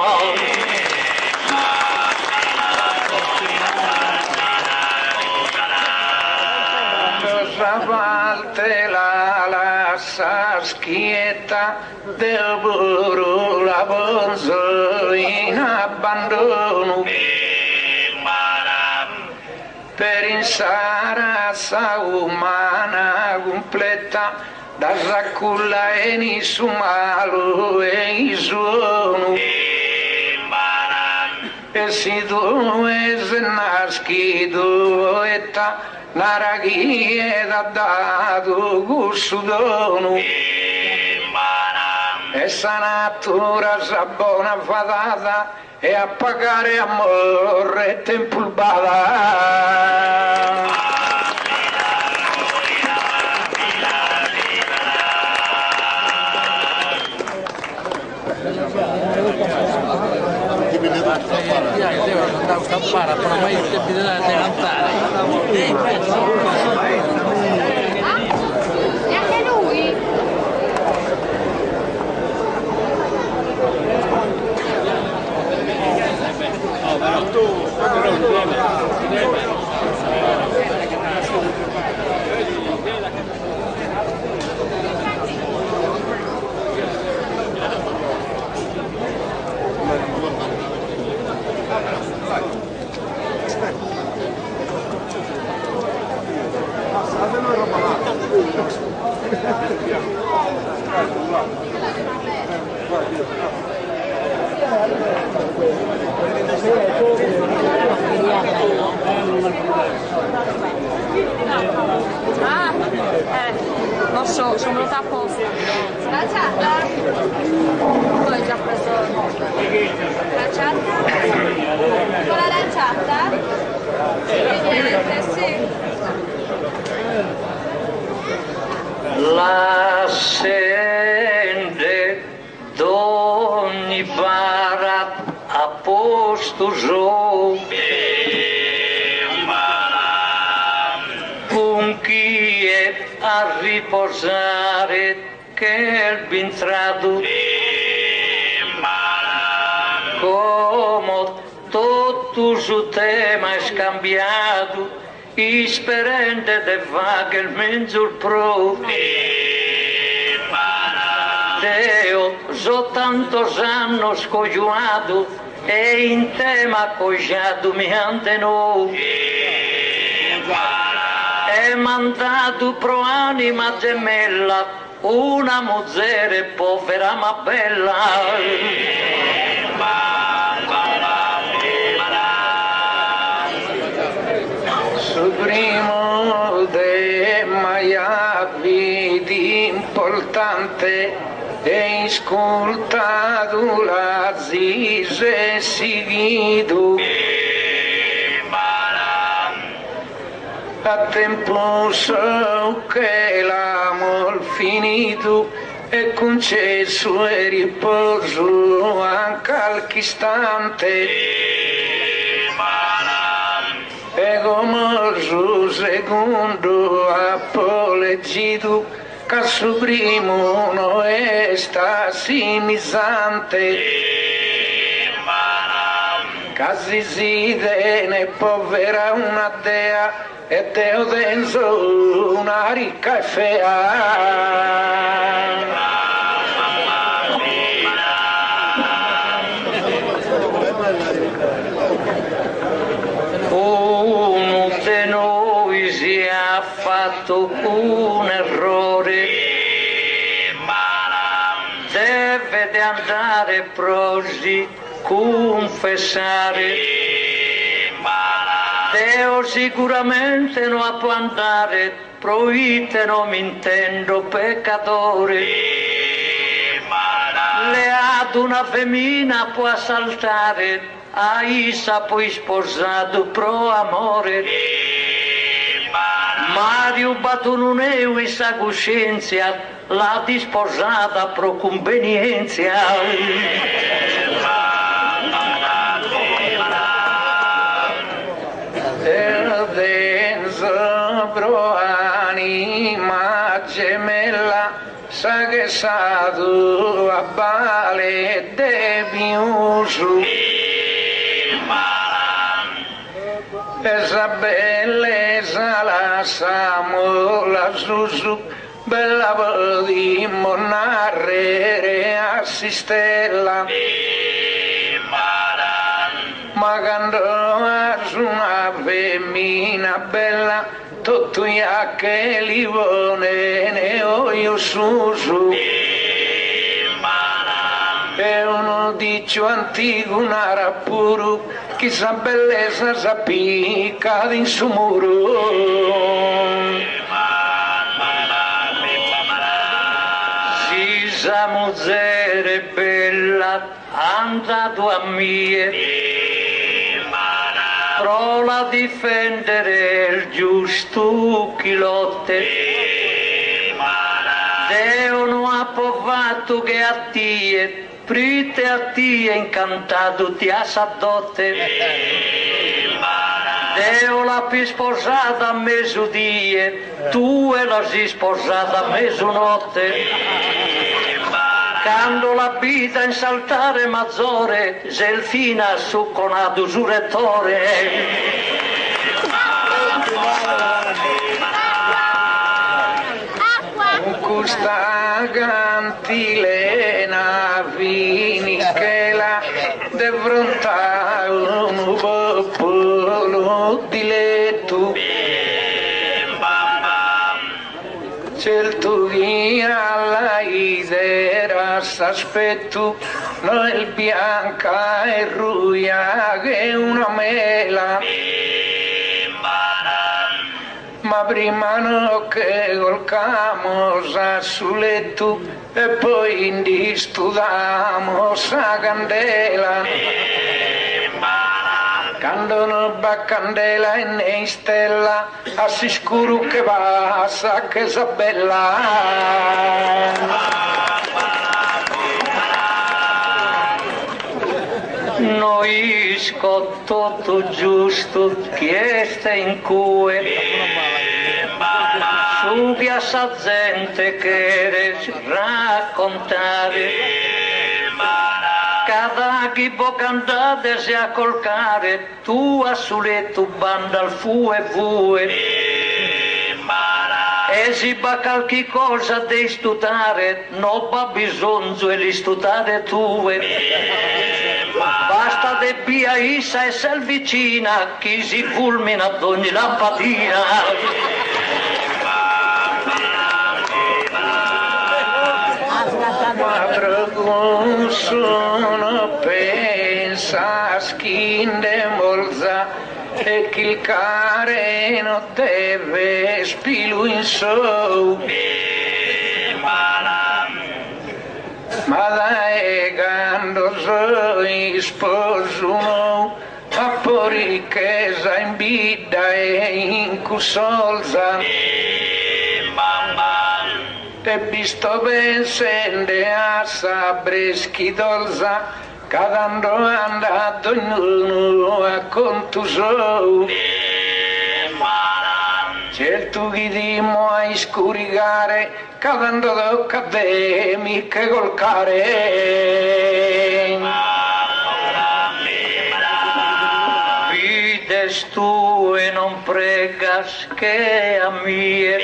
Valte la schietta del burro la bonzo in abbandono per insarasa umana completa da racculla e nisu malo e isuonu e si due se nascido etta naraghi ed ha dato gussudonu e sa natura sa buona fatata e a pagare amore tempulbada devo andare a scappare, però mai il tempo di cantare. E anche lui? Però tu, non so, sono venuta apposta. Lanciata? Tu hai già preso lanciata? Con la lanciata? Niente, sì. la sende d'ogni bara a posto giù con chi è a riposare che il bintrato come tutto su tema è scambiato isperente de vaghe il mezzo pro Deo so tantos annos cojuado e in tema cogiato mi anteno e mandato pro anima gemella una muzzere povera ma bella. Su primo de Maia vidi importante e ascoltato la zise seguido a tempo so che l'amor finito e concesso e riposo anche al istante e come su secondo apollegito che su primo no sta sinissante casi si ne povera una dea e Deo denso una ricca e fea. Uno di noi si è fatto un errore, deve andare prosi confessare. Deo sicuramente non può andare, proite non mi intendo peccatore. Le ad una femmina può saltare, a Isa poi sposato pro amore. Mario rubato non è questa coscienza, l'ha disposata pro convenienza. Pro anima gemella sa che stato a bale devi uso esa bellezza la samo la susu bella di monarre assistella ma quando una femmina bella tutto ya che li vuole ne ho io su è uno dicio antico una rappuru chissà bellezza s'appicca in su muro si sa muzzere bella andato a mie prola difendere il giusto chi lotte Deo non ha provato che a tie prite a tie incantato ti ha saddotte Deo l'ha più sposata a mezzodie tu e la si sposata a mezzanotte quando la vita in saltare mazzore Zelfina succonato su rettore con questa cantilena vini che la de fronte a un popolo di letto certo che alla idea s'aspetto noi bianca e ruia che una mela ma prima no che colcamos a su letto e poi indistudamos a candela quando non va candela e ne stella a si scuro che passa che sa bella noi scotto giusto chieste in cue su piazza gente che raccontare cada chi può cantare si a colcare tu a suletto banda al fu e vue e si va qualche cosa di studiare non va bisogno di studiare tue basta mare via Issa e Selvicina, chi si fulmina ad ogni lampadina. Quadro sono pensa skin de molza e che il care non deve spilu in so. Ma dai quando sono sposo a po' ricchezza in vita e in cusolza e visto ben sende a sabreschi dolza cadando andato ognuno a conto suo. Certo che dimo a scurigare cadendo accademiche col care. Vides tu e non pregas che a mie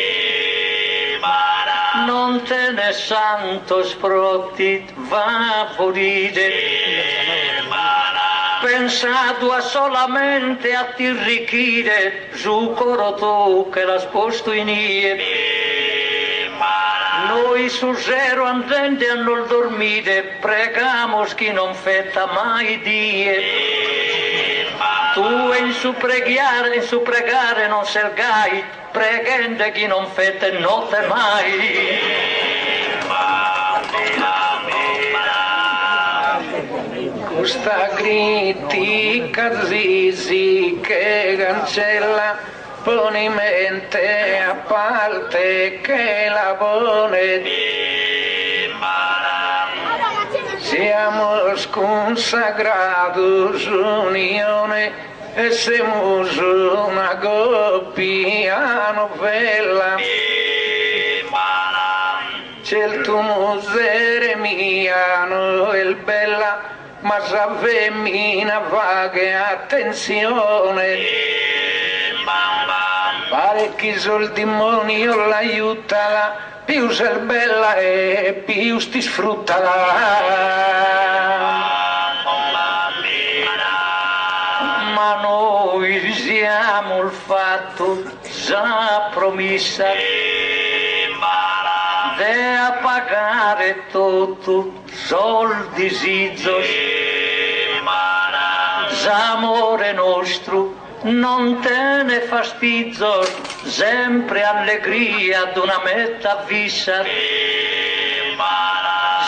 non te ne santo sprotit va a morire. Pensato a solamente a ti arricchire su coro tu che l'ha sposto in ie. Noi su zero andente a non dormire pregamos chi non fetta mai die. Tu in su pregare non sergai, pregende chi non fette notte mai. Questa critica zizi che cancella poni mente a parte che la pone. Siamo consagrados unione e siamo una coppia novella. C'è il tuo musere miano e il bella ma sa femmina fa che attenzione. Parecchi soldi demonio l'aiutala, più sei bella e più ti sfruttala. Ma noi siamo il fatto già promessa de a pagare tutto soldi sizzos. S'amore nostro non te ne fastizzo, sempre allegria ad una meta vissa.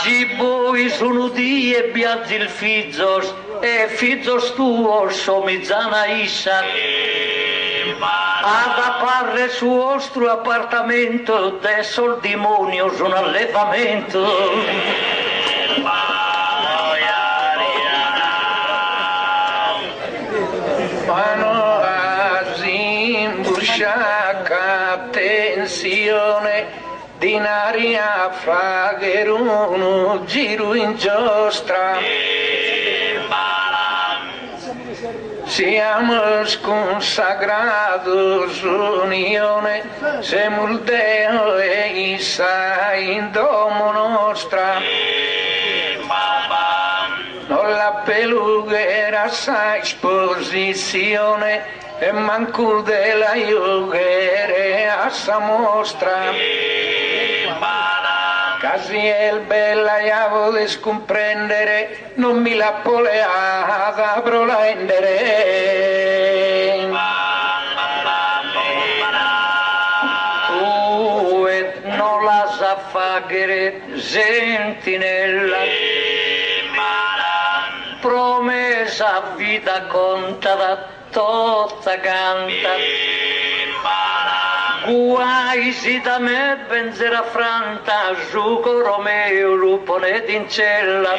Si voi sono die e biazzi il fizzos e fizzos tuo somizzana issa. Ad apparre su vostro appartamento adesso il demonio su un allevamento. Mano a zimbusciaca attenzione dinari a fare uno giro in giostra. Siamo consagrados unione, siamo il Deo e Issa in domo nostra. Non la pelugherà sa esposizione e manco della iughere a sa mostra. Casiel bella ya voles comprendere, non mi la poleada prolendere. Tu et non la sa fagere sentinella, promessa vita conta da tutta canta. Guai si da me benzera franta, giuco Romeo lupone d'incella.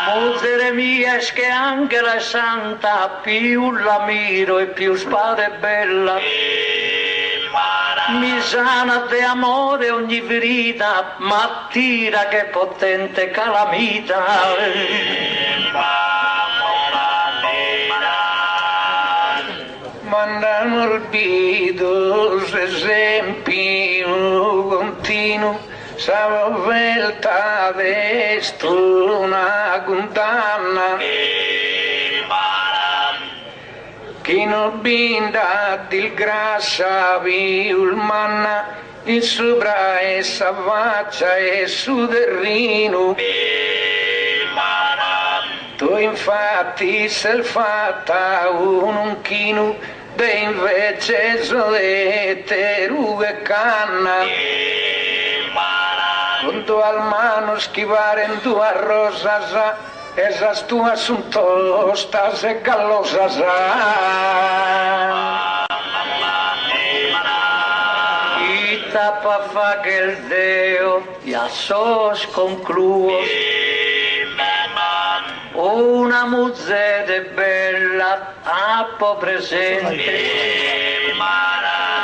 Muzere mie che anche la santa, più la miro e più spade bella. Mi sana de amore ogni ferita, ma tira che potente calamita. Mandano olvidos esempi continuo, sa volta destro una condanna. Chino binda dil grassa viul manna in sopra essa faccia e su terrino. Tu infatti sei fatta un chino de invece solete rughe canna. Con tu al mano schivare in tua rosa esas tuas son tostas e gallosas. Y tapa fa que el deo ya sos concluos. Una muzzede bella a po' presente.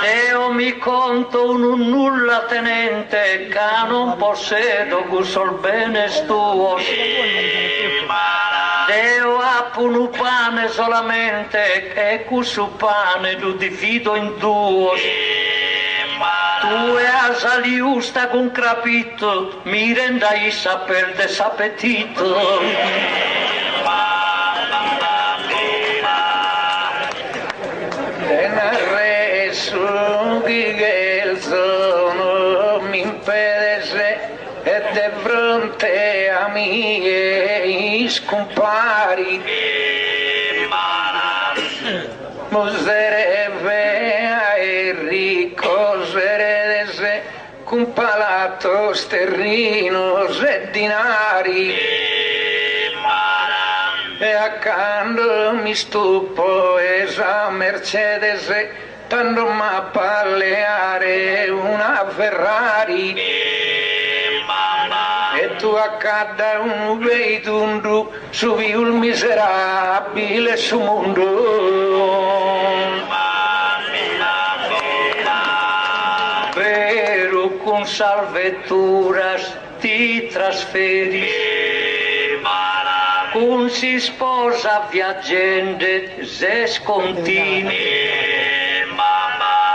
Deo mi conto un nulla tenente che non possedo gusol bene tuos. Deo appo un pane solamente e cusu pane lo divido in due. Tu e asaliusta con crapito mi rendai saper desappetito. Che il sonno mi impedesse e di fronte a miei scompari moserebbe e ricoseredese con palato sterrino e dinari e accanto mi stupo esa Mercedes tanto ma palleare una Ferrari e tu accadda un veitundu su viul miserabile su mondo. Vero con salvetturas ti trasferi con si sposa viaggiante se scontini.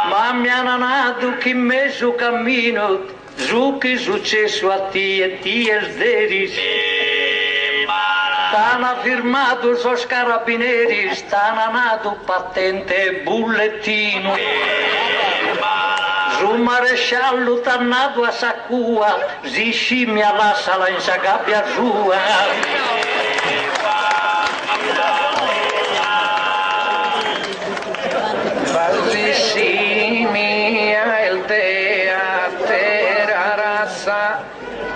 Ma mi hanno nato che in mezzo cammino, su che è successo a te e il deris. Stanno firmato so carabinieri, stanno nato patente e bullettino. Su maresciallo tannato a Sacua, si scimmia lassala in sa gabbia sua.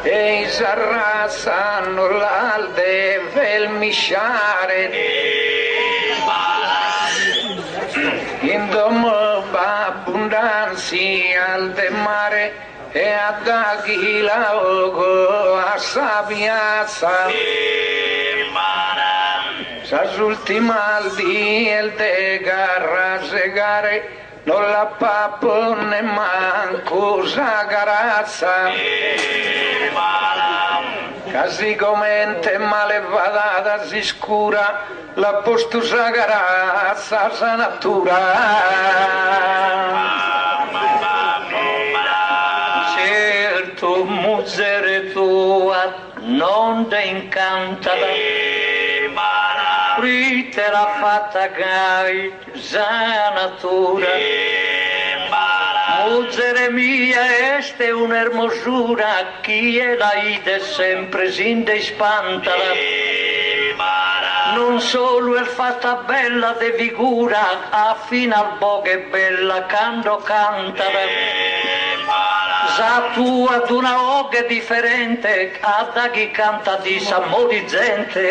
E s'arrassano l'alde vel misciare in domo abbondanza al de mare e a daghi la ogo a sabiazza s'ultima al di el de garra segare non la papo ne manco sagarazza casi comente malevada si scura la postu sagarazza sa natura certo muzzere tua non te incanta te l'ha fatta gai sa natura muzzere mia este un'ermosura chi è la ide sempre sin de spantala non solo è fatta bella de figura affina al bo che bella canto cantala sa tua ad una oche differente a da chi canta di s'ammorizzente.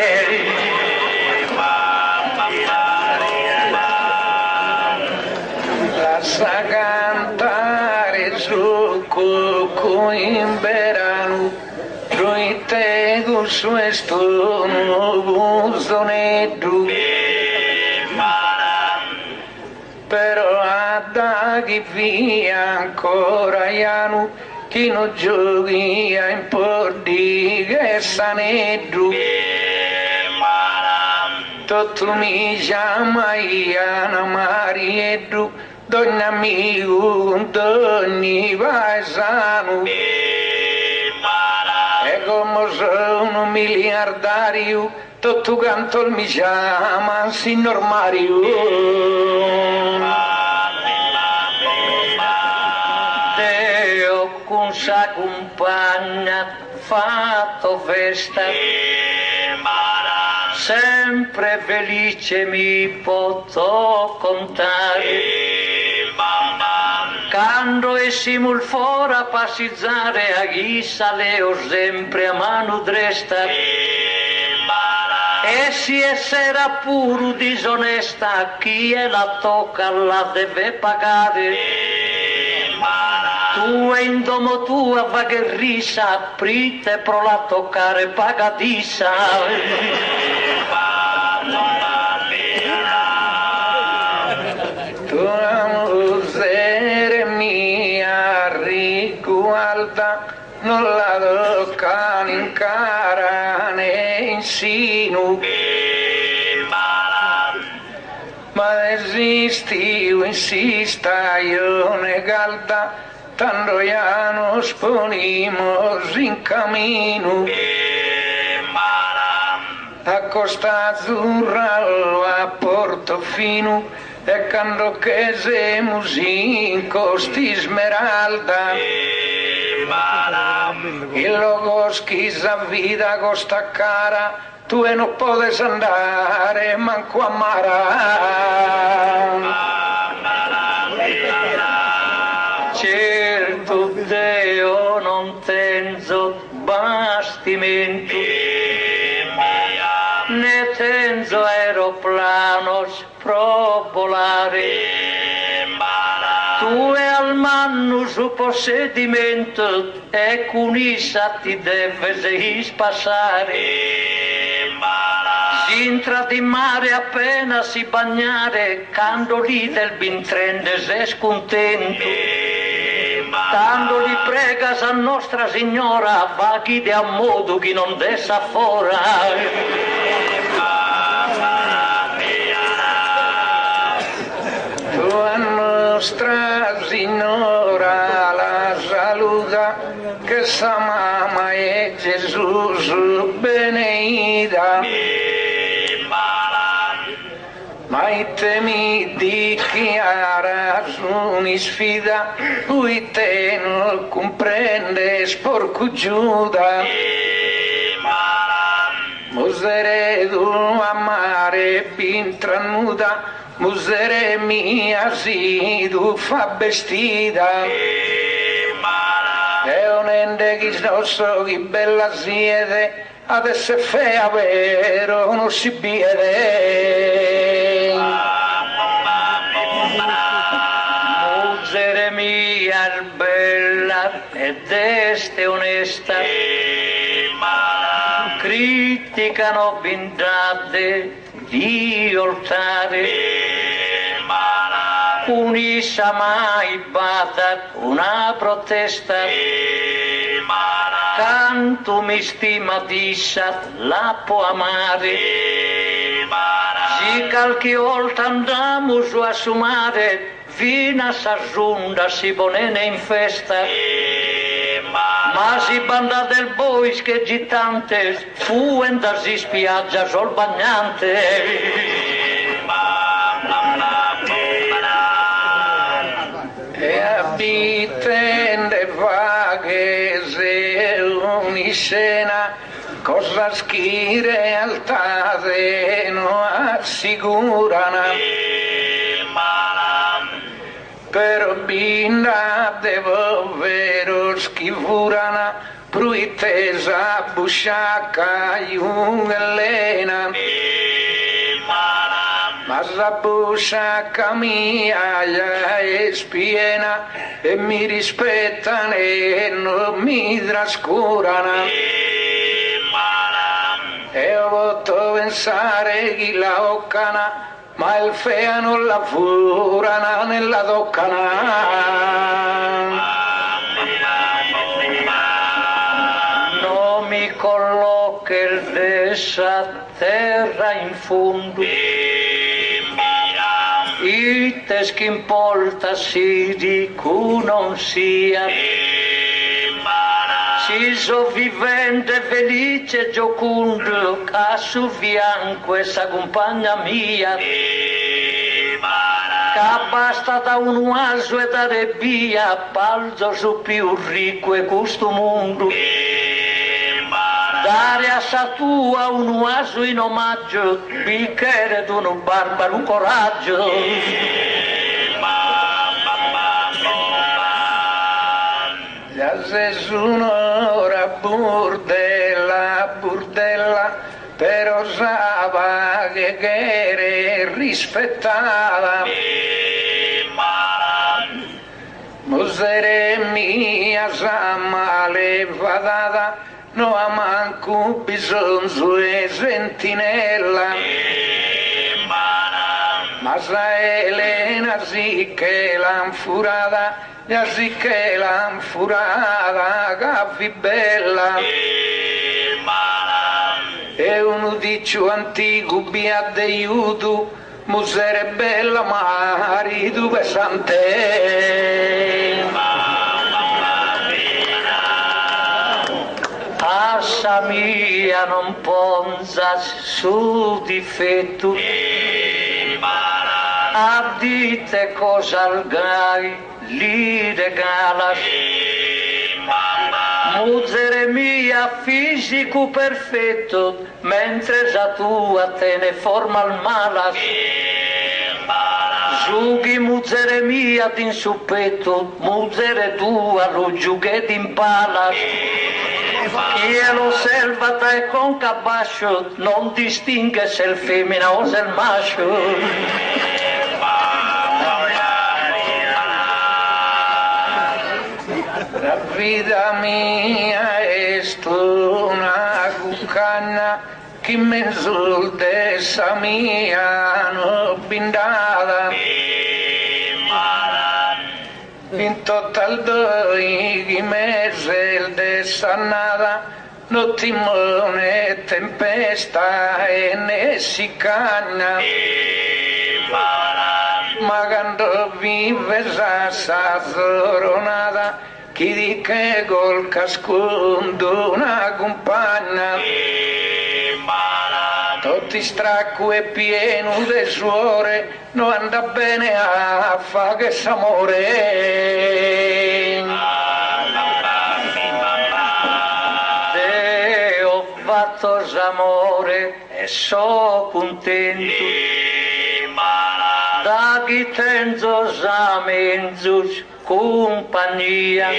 Lascia cantare su cucù in verano, noi te con questo nuovo sonetto. Però a da chi via ancora ianu, chi non giochi a importi che sanetto. Tutto mi chiama Iana Marietto, d'ogni amico, d'ogni paesano. E come sono miliardario, tutto canto mi chiama signor Mario. Deo con sa compagna fatto festa, sempre felice mi posso contare. Quando essimul fora passizzare a chi saleo sempre a mano dresta, e si essera puro disonesta, chi la tocca la deve pagare. Tu e in domo tua va che risa, prite pro la toccare pagadissa. Non la toccano in cara né in sinu, ma esisti o insista io ne calda, tanto ya nos ponimos in cammino. A Costa Azzurra a Portofino, e quando che siamo in Costi Smeralda, il logo schisa vita costa cara, tu e non potes andare manco a Mara. Certo Deo non tenzo bastimento, ne tenzo aeroplanos pro volare. Tu e al manno su possedimento, e con issa ti deve spassare. Si entra di mare appena si bagnare, quando lì del bintrende sei scontento. Quando li pregas a Nostra Signora, va chi de a modo chi non dessa fora. Nostra Signora la saluta, che sa mamma è Gesù beneida. Ma te mi dichiara su mi sfida, lui te non comprende sporco Giuda. Musere tu amare bintranuda, musere mia si tu fa vestita. E un ende chi non so chi bella siete, adesso è fea vero non si vede. Musere mia bella ed este onesta, criticano bindate di oltare, unissa mai bata una protesta, canto mi stima dissa la può amare, si qualche volta andiamo su a sumare, fino a s'aggiunta si ponene in festa. Ma si banda del bois che gittante, fu si spiaggia sol bagnante. E abitende vaghe se ogni scena, cosa schire altate non assicurano. Però binda devo vero schifurana, pruitesa busciacca iungelena. Ma la busciacca mia è spiena, e mi rispettano e non mi trascurano. E ho voluto pensare chi la occana, ma il fea non la furana nella toccana. Non mi colloca il dessa terra in fondo, il teschi in porta si di cu non sia, si Iso vivente, felice, giocundo, a su fianco essa compagna mia, che basta da un uaso e da rebbia, palzo su più ricco e questo mondo. Dare a sa tua un uaso in omaggio, bicchiere d'un barbaro coraggio. Ya se un'ora burdella, burdella, però sava che era rispettata. Musere mia sa male vadata, no ha manco bisogno e sentinella. Ma sa Elena sì che l'han furata, ya sì che l'han furata, caffi bella. E uno dicio antico bia de aiuto, musere bella marito pesante. Assa mia non ponza su difetto, a dite cosa al gai li regalas. Musere mia fisico perfetto, mentre già tua te ne forma il malas. Giughi musere mia din suppetto, musere tua lo giughe din palas. Chi lo selvata e con cabascio non distingue se il femmina o se il maschio. La vita mia è una cucagna che mi sultessa mia non bindata. In total doi che mese dessannata, non timone tempesta e ne si cagna. Ma quando vive sa zoronata, chi di che col cascundo una compagna. Tutti stracco e pieno de suore, non anda bene a fa che s'amore. Te ho fatto s'amore e so contento, da chi tenzo s'amenzus compagnia.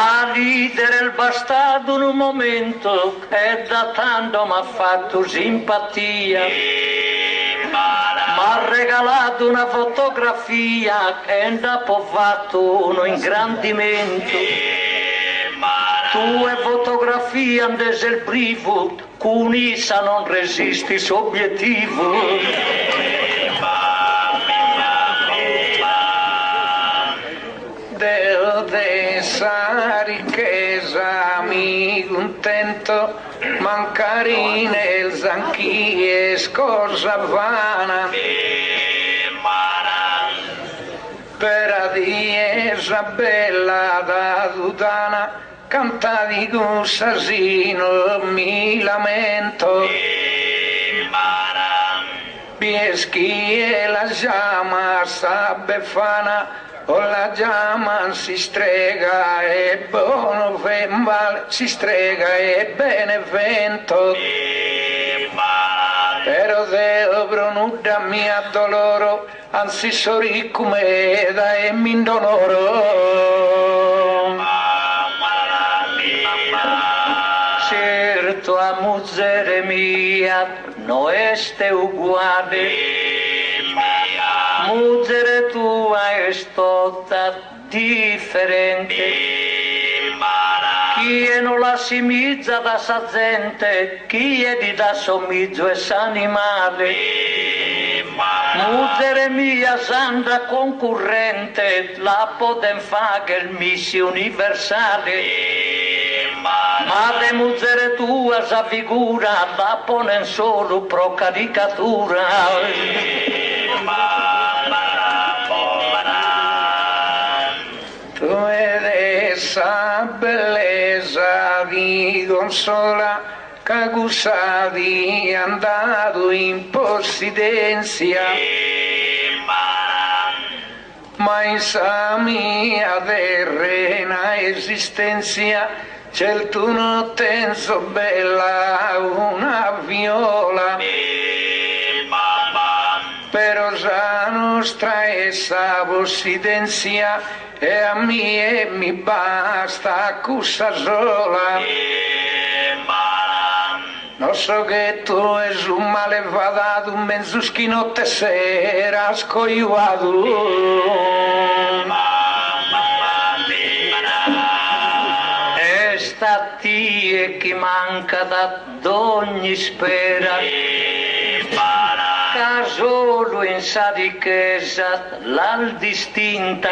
A ridere il bastardo in un momento e da tanto m'ha fatto simpatia. M'ha regalato una fotografia e dopo ho fatto un ingrandimento. Tue fotografie andese il privo, con essa non resisti s'obiettivo. Dessa ricchezza mi contento, mancare nel zanchi è cosa vana. Per diesa bella da tutana, canta di gussasino mi lamento. Bieschi e la giama sta befana, o la giama si strega e buono femmal, si strega e benevento. Però Deo nuda mia doloro, anzi so ricco meda e mi indonoro. Certo a musere mia no este uguale, musere tua è stata differente. Chi è non la simizza da sa gente, chi è di da somiggio è s'animale. Musere mia sandra concorrente, la poten fa che il missi universale. Ma le musere tua sa figura, la ponen solo pro caricatura. Tu ed essa di consola, cagusa di andato in possidenzia, ma in sa mia terrena esistenza c'è tu non tenso bella una viola, però sa nostra essa possidenzia e a me mi basta cussa sola. Non so che tu es un malevadato, un mezzo schinotte sera scogliuato. E sta tie chi manca d'ogni spera, ca solo in sa ricchezza l'al distinta,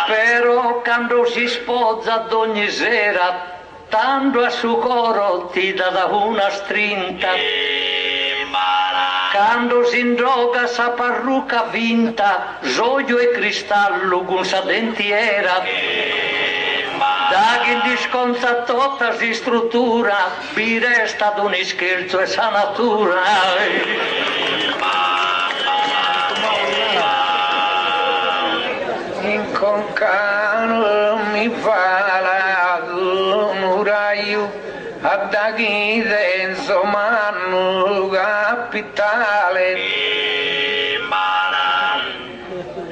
però quando si sposa d'ogni sera, tanto a suo coro ti dà da una strinta, quando si indroga sa parrucca vinta, gioio e cristallo con sa dentiera, da chi disconta tutta si struttura, vi resta d'un scherzo e sa natura. In concano mi fa la muraio, a da chi denso manno capitale,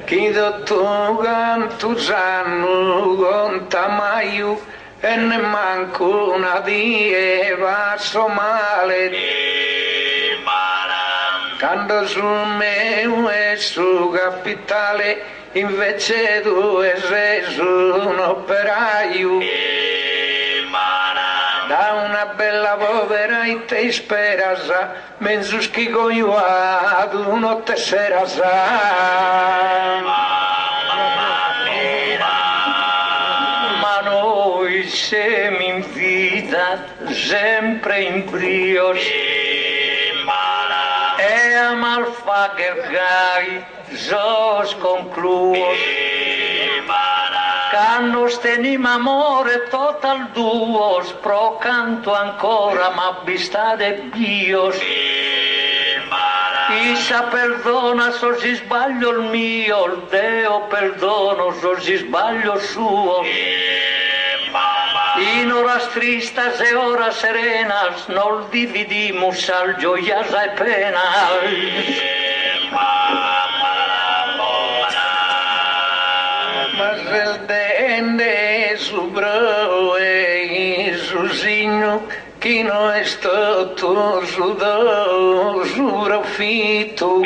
chi tu cantu sanno conta maio e ne manco una die passo male, quando sul mio e su capitale invece tu sei un operaio, da una bella povera e te spera sa, mezzo schigoiuato notte sera sa. Ma noi siamo in vita sempre in brios, e a malfa che gai sos concluos, canno stenim amore total duos, pro canto ancora ma bistade bios, Isa perdona so si sbaglio il mio, il Deo perdono so si sbaglio il suo, in horas tristas e horas serenas nos dividimos al gioias e penas. Mas el dende su bro e su signo, chi non è stato su do su profitto.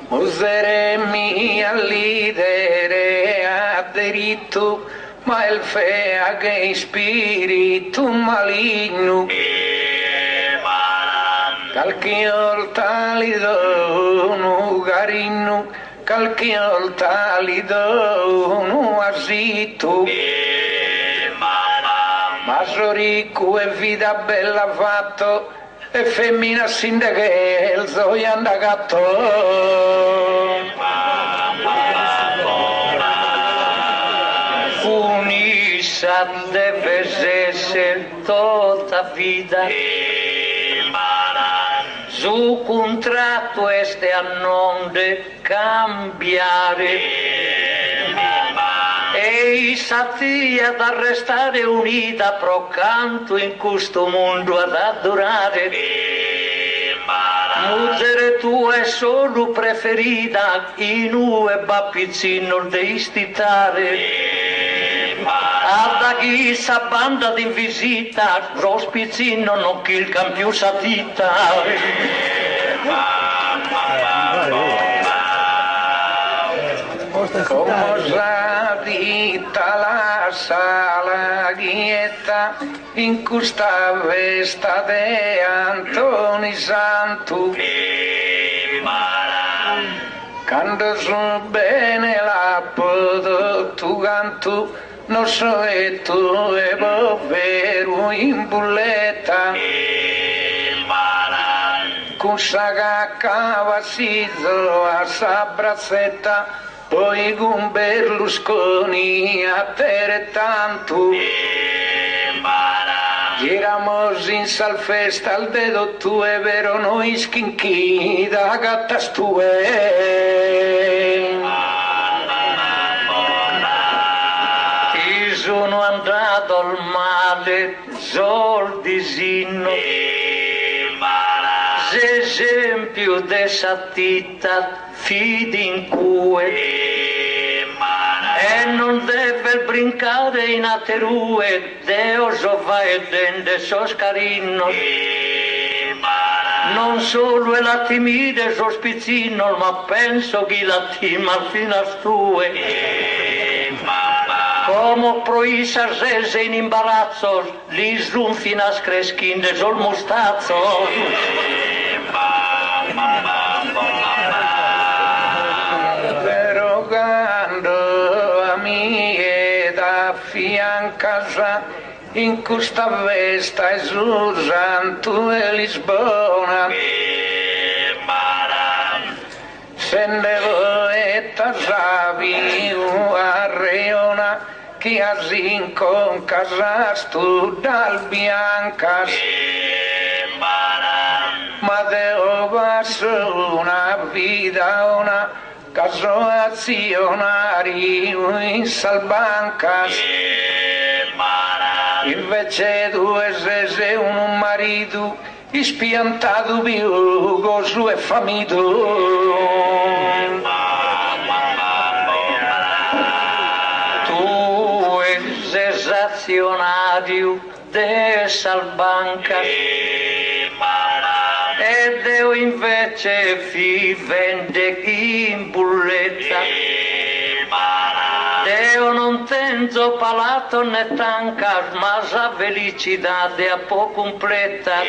Musere mia lidere ha diritto, ma il fea che spirito maligno. Qualche volta li dono carino, qualche volta li dono asito, ma so ricco e vita bella fatto, e femmina sindache il zoia andagatto. Unissa deve essere tutta vita, su contratto este a non de cambiare, e satia da restare unita pro canto in questo mondo ad adorare. Mugere tu è solo preferita, in ue bappizzino devi stitare. Ad chi sa banda di visita, rospizzino non chi il campiù satita. Cosa dita la sala ghietta in questa vesta de Antoni Santu, quando so bene la podo tu cantu, non so e tu e povero in bulletta, con sa cacca vasizzo a sa brazzetta, poi con Berlusconi a tere tanto. Giramos in salfesta al dedo tue, vero noi schinchi da gattas tue. Ti sono andato al male, soldi sinno, se esempio dessa titta, fidi in cue. E non deve brincare in aterue, Deo so va e dende so scarino. Non solo è la timide sospizzino, ma penso che la tima fino a stue. Come proisa rese in imbarazzo, li zoom fino a screschinde sul mustazzo. Casa in questa vesta e Susanto e Lisbona se ne vuoi tasavi a Reona che asin con casa stu dal biancas ma deo vas una vida una caso azionario in salbancas. Invece due sese un marito ispiantato viugo su e famito. Tu sensazionario de salbanca ed io invece fi vende in bulletta. Io non tengo palato né tancas, ma la felicidade a po' completa.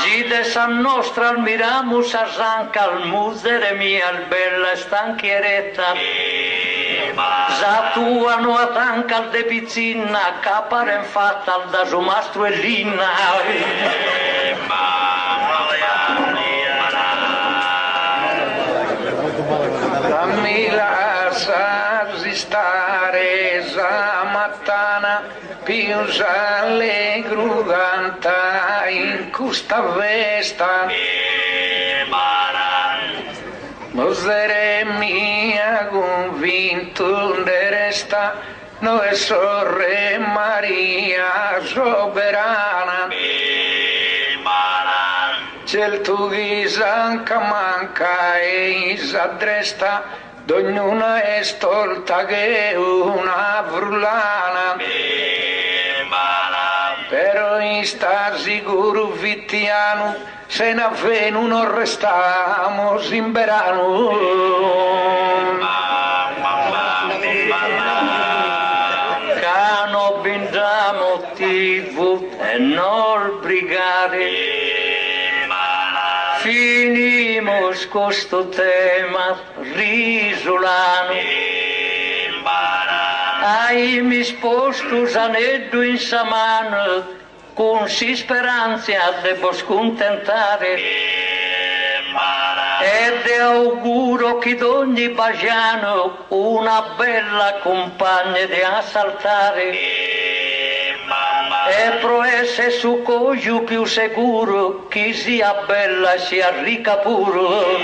Gide san nostra al miramus a zanca al musere mia al bella stanchieretta. Za tua no a tanca al de pizzina, caparen fatta al da su mastro e linna. Dammi la sarsi stare za mattana più allegro canta in questa vesta Mosere mia convinto de resta noi sorre Maria soberana Cel tu ghisanca manca e isadresta d'ognuna è stolta che una frullana però in sta sicuro vittiano se ne avvenu non restamo in verano cano binda motivo e non brigare finimos questo tema risolano ai mi sposto saneddo in samano con si speranza devo scontentare ed auguro che d'ogni bagiano una bella compagna di assaltare e pro essere su coglio più sicuro chi sia bella e sia ricca puro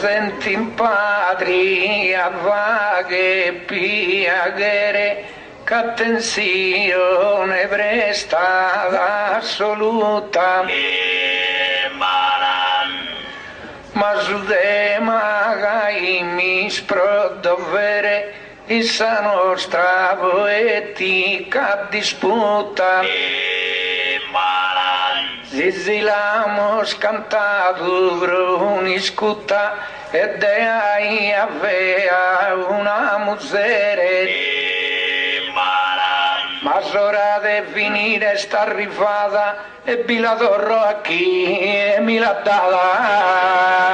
senti in patria vaghe piaghere che attenzione presta assoluta ma su de magai mi sprodovere issa nostra poetica disputa Zizilamos cantato bruniscuta ed ai avea una musere ma s'ora de finire sta arrivata e vi la torro a chi e mi l'ha data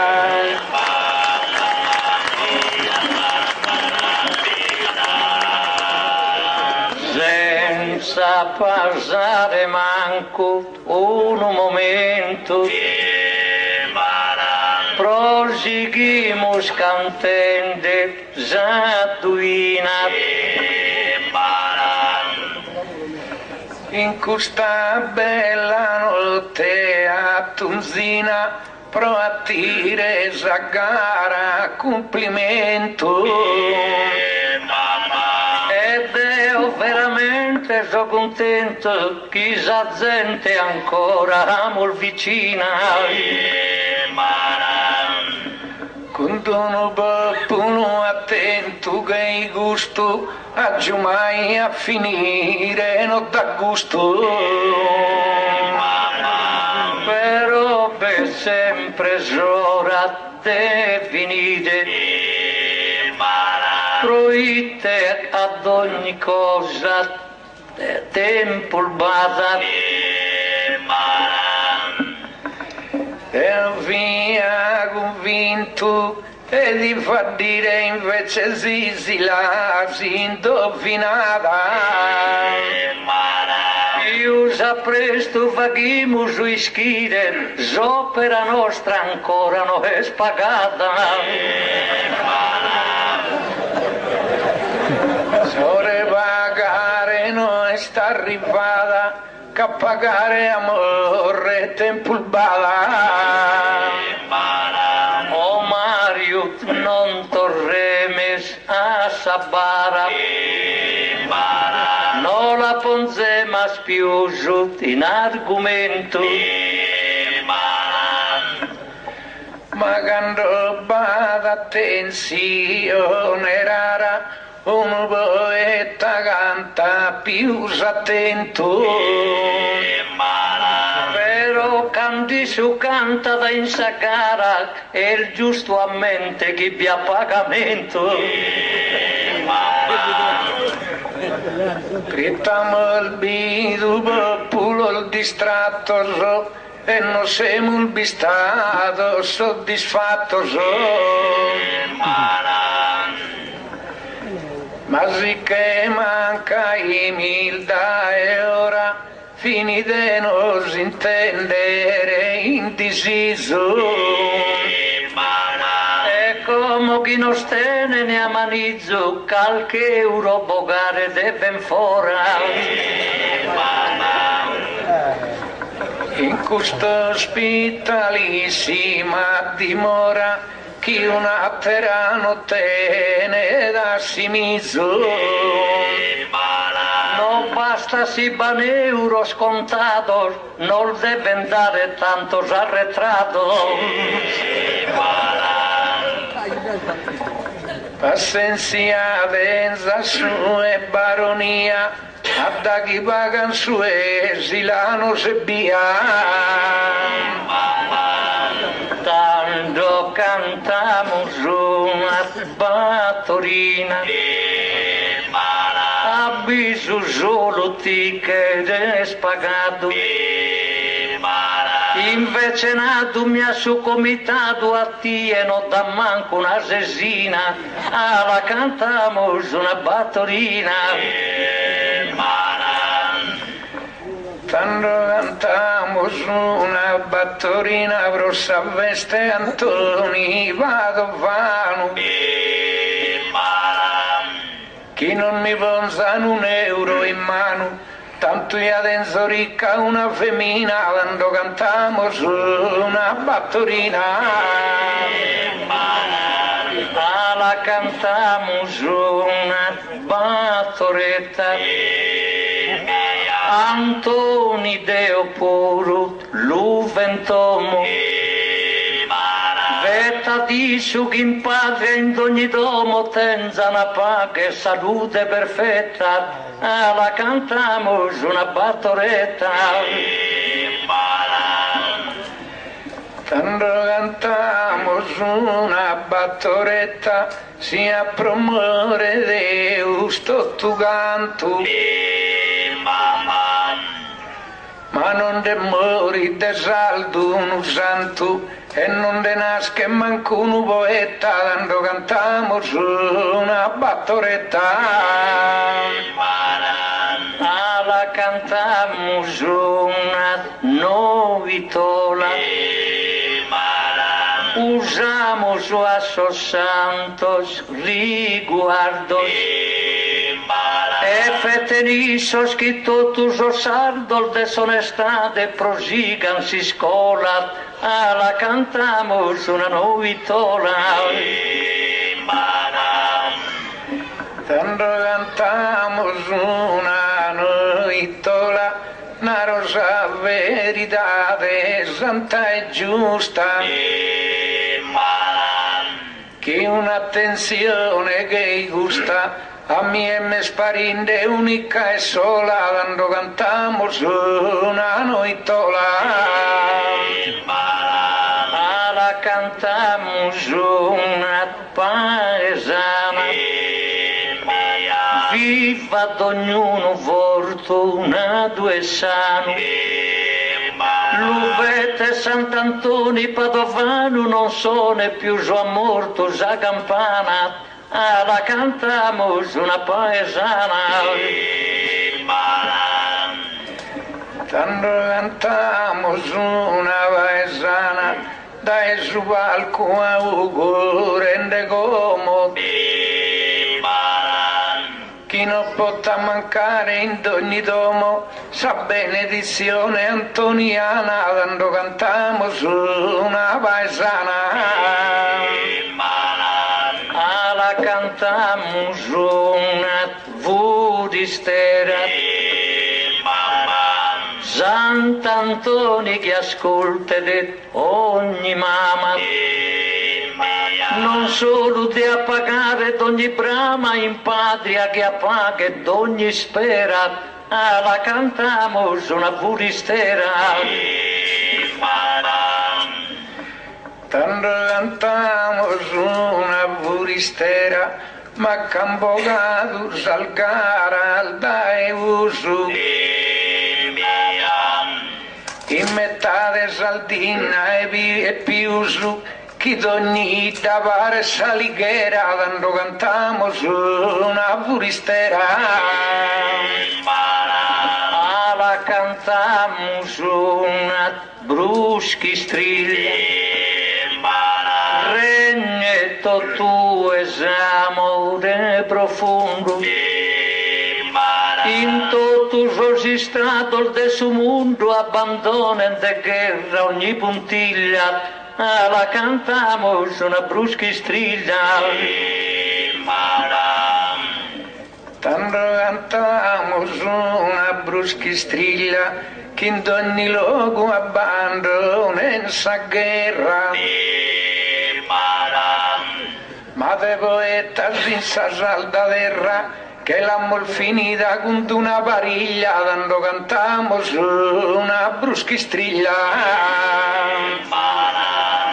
senza passare manco un momento. Proseguimos cantando Zaduina. In questa bella notte a Tunzina proattire a gara complimento. Ed io veramente sono contento che la gente ancora amo vicina. Quando uno babbuno attento che hai gusto a mai a finire non dà gusto. Però per sempre s'ora de finire. Proite ad ogni cosa tempo il basa. E via convinto e di far dire invece si la si indovinata. Io presto vaghiamo su ischire, l'opera nostra ancora non è spagata. Sore pagare non è sta arrivata, che a pagare amore tempo bada. Oh Mario, non torremes a Sabara, non la ponzemas più giù in argomento. Ma quando bada attenzione rara, un poeta canta più attento. Però canti su canta da insaccara è il giusto a mente chi vi ha pagamento. Grittamo il bidu, pulo il distratto e non siamo il bistato soddisfatto. Ma sì che manca umiltà e ora finite non si intendere indeciso. E come chi non stene ne amanizzo, qualche euro bogare deve fora. In questa ospitalissima dimora chi una terra non tiene da simizzo. Non basta si ban euro scontato, non deve andare tanto arretrato. Pazienza densa su e baronia, a da chi pagan su esilano se via. Tanto cantamos una battorina, avviso solo ticket è pagato. Invece nato mi ha succomitato a te e non da manco una sesina, la cantamos una battorina. Tanto cantamos una battorina, grossa veste Antoni, vado vano. Chi non mi ponzano un euro in mano, tanto io adesso ricca una femmina, quando cantamos una battorina. La cantamos una battoretta. Antoni Deo puro, l'uventomo. Vetta di su che in patria in ogni domo tenza una pace e salute perfetta. La cantamos una battoretta. Tanto cantamos una battoretta, sia promore Deus tutto canto. Ma non de mori de saldo un santo e non de nasce manco un poeta, quando cantamos una battoretta. La cantamos una novitola, usamos a sus santos riguardos, e fetenisos que todos os sardos desonestade prosigan si scola, la cantamos una novitola. Tanto cantamos una novitola, una rosa verità santa e giusta, che un'attenzione che gusta a me me sparinde unica e sola, quando cantamos una novitola. La cantamos una paesana, viva ad ognuno fortunato e sano. L'uvete Sant'Antoni Padovano non sono più già morto a campana, la cantamos una paesana. Tanto cantamos una paesana, dai su palco a Ugo rende comodo, chi non può mancare in ogni domo sa benedizione antoniana, quando cantamos una paesana. La cantamos una vudistera, Sant'Antoni che ascolta di ogni mamma, non solo di appagare d'ogni brama in patria che appaga d'ogni spera, la cantamos una vudistera. Tanto cantamos una buristera, ma cambogato salgara al dai usu, in metà de saldina e piusu, chi d'ogni da pare salighera, quando cantamos una buristera. La cantamos una bruschistriglia, regneto tu es amore profundo, in totus os estratos de su mundo abbandonen de guerra ogni puntiglia, la cantamos una bruschistriglia. Tanto cantamos una bruschistriglia, che in ogni luogo abbandona sa guerra, ma de poetas in sa salda terra, che l'amor finita con una pariglia, quando cantamos una bruschistriglia.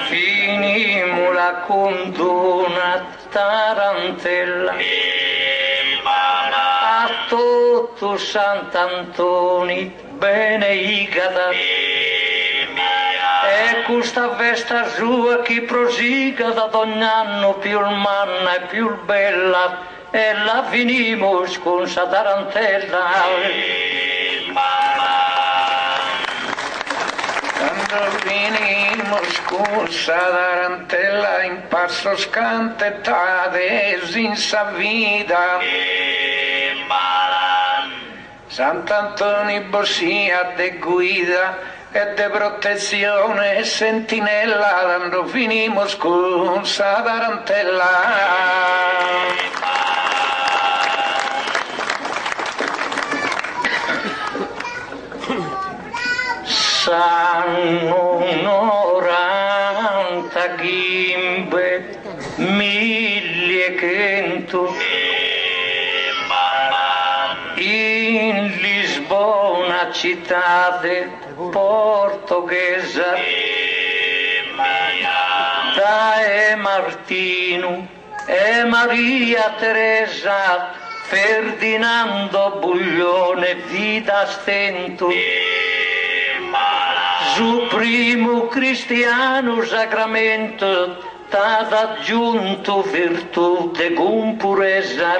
Finimola con una tarantella, a tutto Sant'Antoni beneigata, e questa vesta sua che prosiga da ogni anno più manna e più bella, e la finimos con sa tarantella. Quando finimos con sa tarantella, in passo scantettate in sa vita, Sant'Antoni Bossia de guida e de protezione e sentinella, quando finimos con sa tarantella. Sanno 90 ghimbe, 1100 in Lisbona città portoghesa, da e Martino e Maria Teresa, Ferdinando Buglione vita stento, su primo cristiano sacramento t'ad aggiunto virtù de con purezza,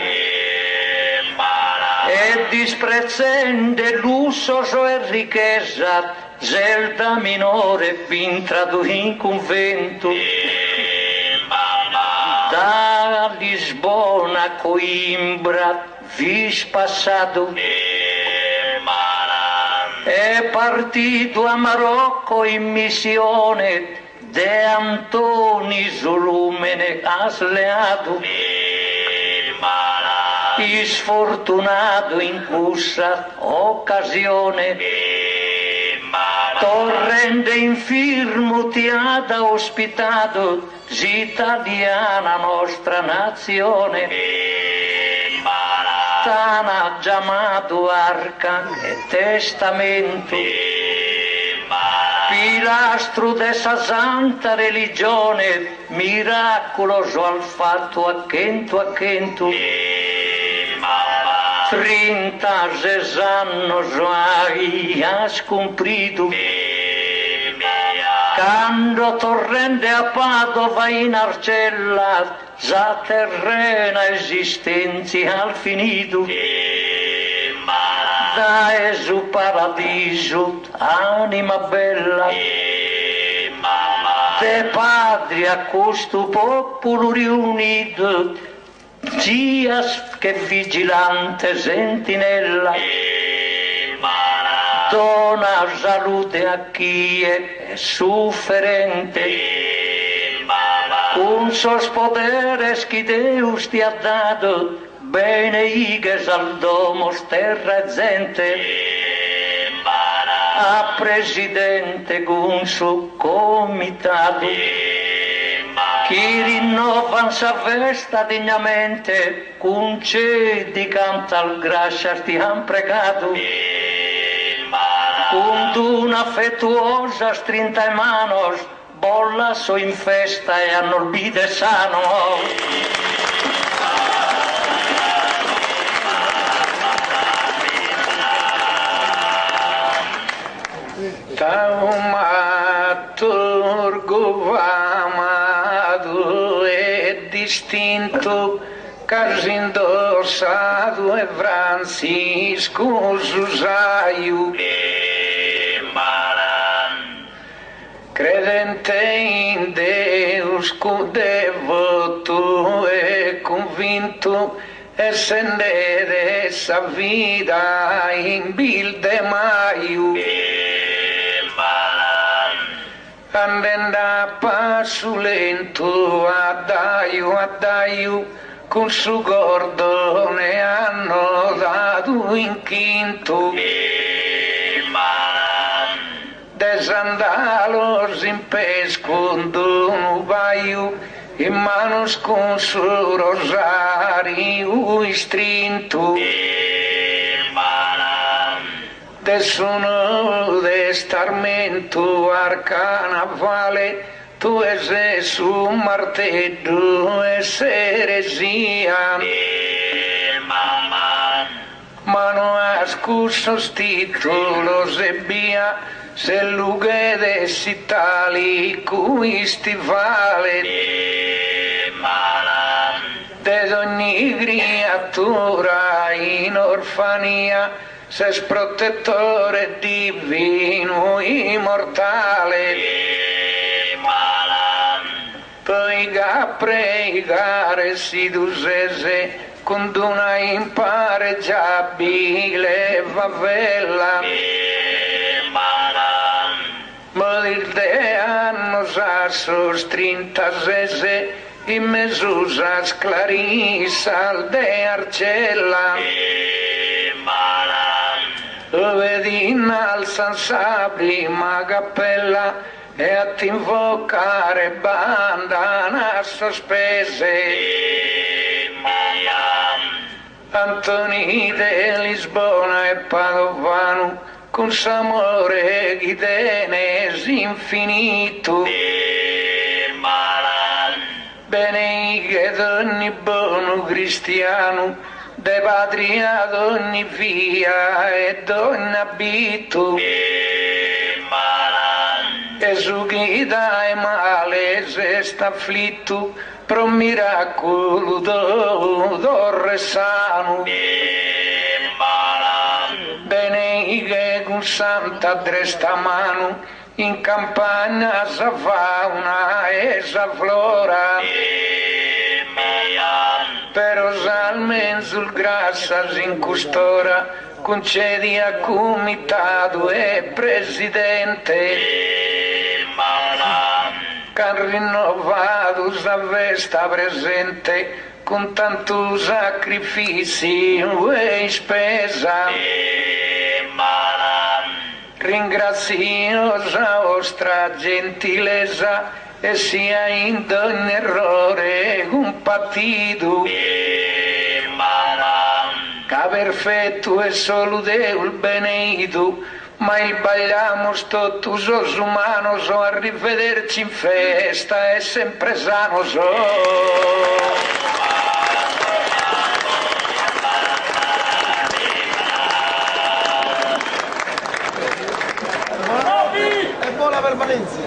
e disprezzende lusso e ricchezza, zelda minore fin tradù in convento. Da Lisbona a Coimbra vis passato, è partito a Marocco in missione, de Antoni Zulumene asleato, sfortunato in questa occasione, torrente infirmo ti ha ospitato, italiana nostra nazione, tana chiamato arca e testamento, pilastro dessa santa religione, miracoloso al fatto acchento acchento. 36 anni has cumplido, quando torrente a Padova in Arcella, già terrena esistenza al finito, da Esu paradiso, anima bella, de padri a questo popolo riunito, Gias che vigilante sentinella, dona salute a chi è sofferente, con sos poderes che Deus ti ha dato, bene iges al domos terra e gente, a presidente con suo comitato, chi rinnovan sa festa degnamente, concedi canta al gracia ti han pregato, con una affettuosa strinta in manos, bolla so in festa e annorbide sano. Taumaturgo amado e distinto, caso indossado é Francisco Zusaio, credente em Deus, devoto e convinto, estender essa vida em Bil de Maio, andando a passo lento, addaio, con su gordone hanno dato in quinto, desandalos in pesco un baio, in manos con su rosario strinto, de sono d'estarmento arcana vale, tu es su martello es eresia, ma no has cursos títulos e via, se lugue de sitali cui stivale, de ogni creatura in orfania, ses protettore divino immortale, poi a pregare si dusese con una impareggiabile favela, morir de annos a sos 36 in mesusas clarissas de Arcella, vedi innalzan sabri ma cappella e a t'invocare bandana sospese, Antoni de Lisbona e Padovano con s'amore chi tenes infinito, bene che ogni buono cristiano de patria d'ogni via e d'ogni abito, e su chi dai male se sta afflitto, pro miracolo do re sano. un santa dresta mano, in campagna sa fauna e sa flora. Però almeno sul grassa in custora, concedi a comitato e presidente. Che han rinnovato sa vesta presente, con tanto sacrifici e spesa. Ringrazio la vostra gentilezza e sia in ogni errore un partito. Che perfetto e solo Deo il benedito, ma il bagliamo tutti os umanos, a rivederci in festa e sempre sano È buona permanenza.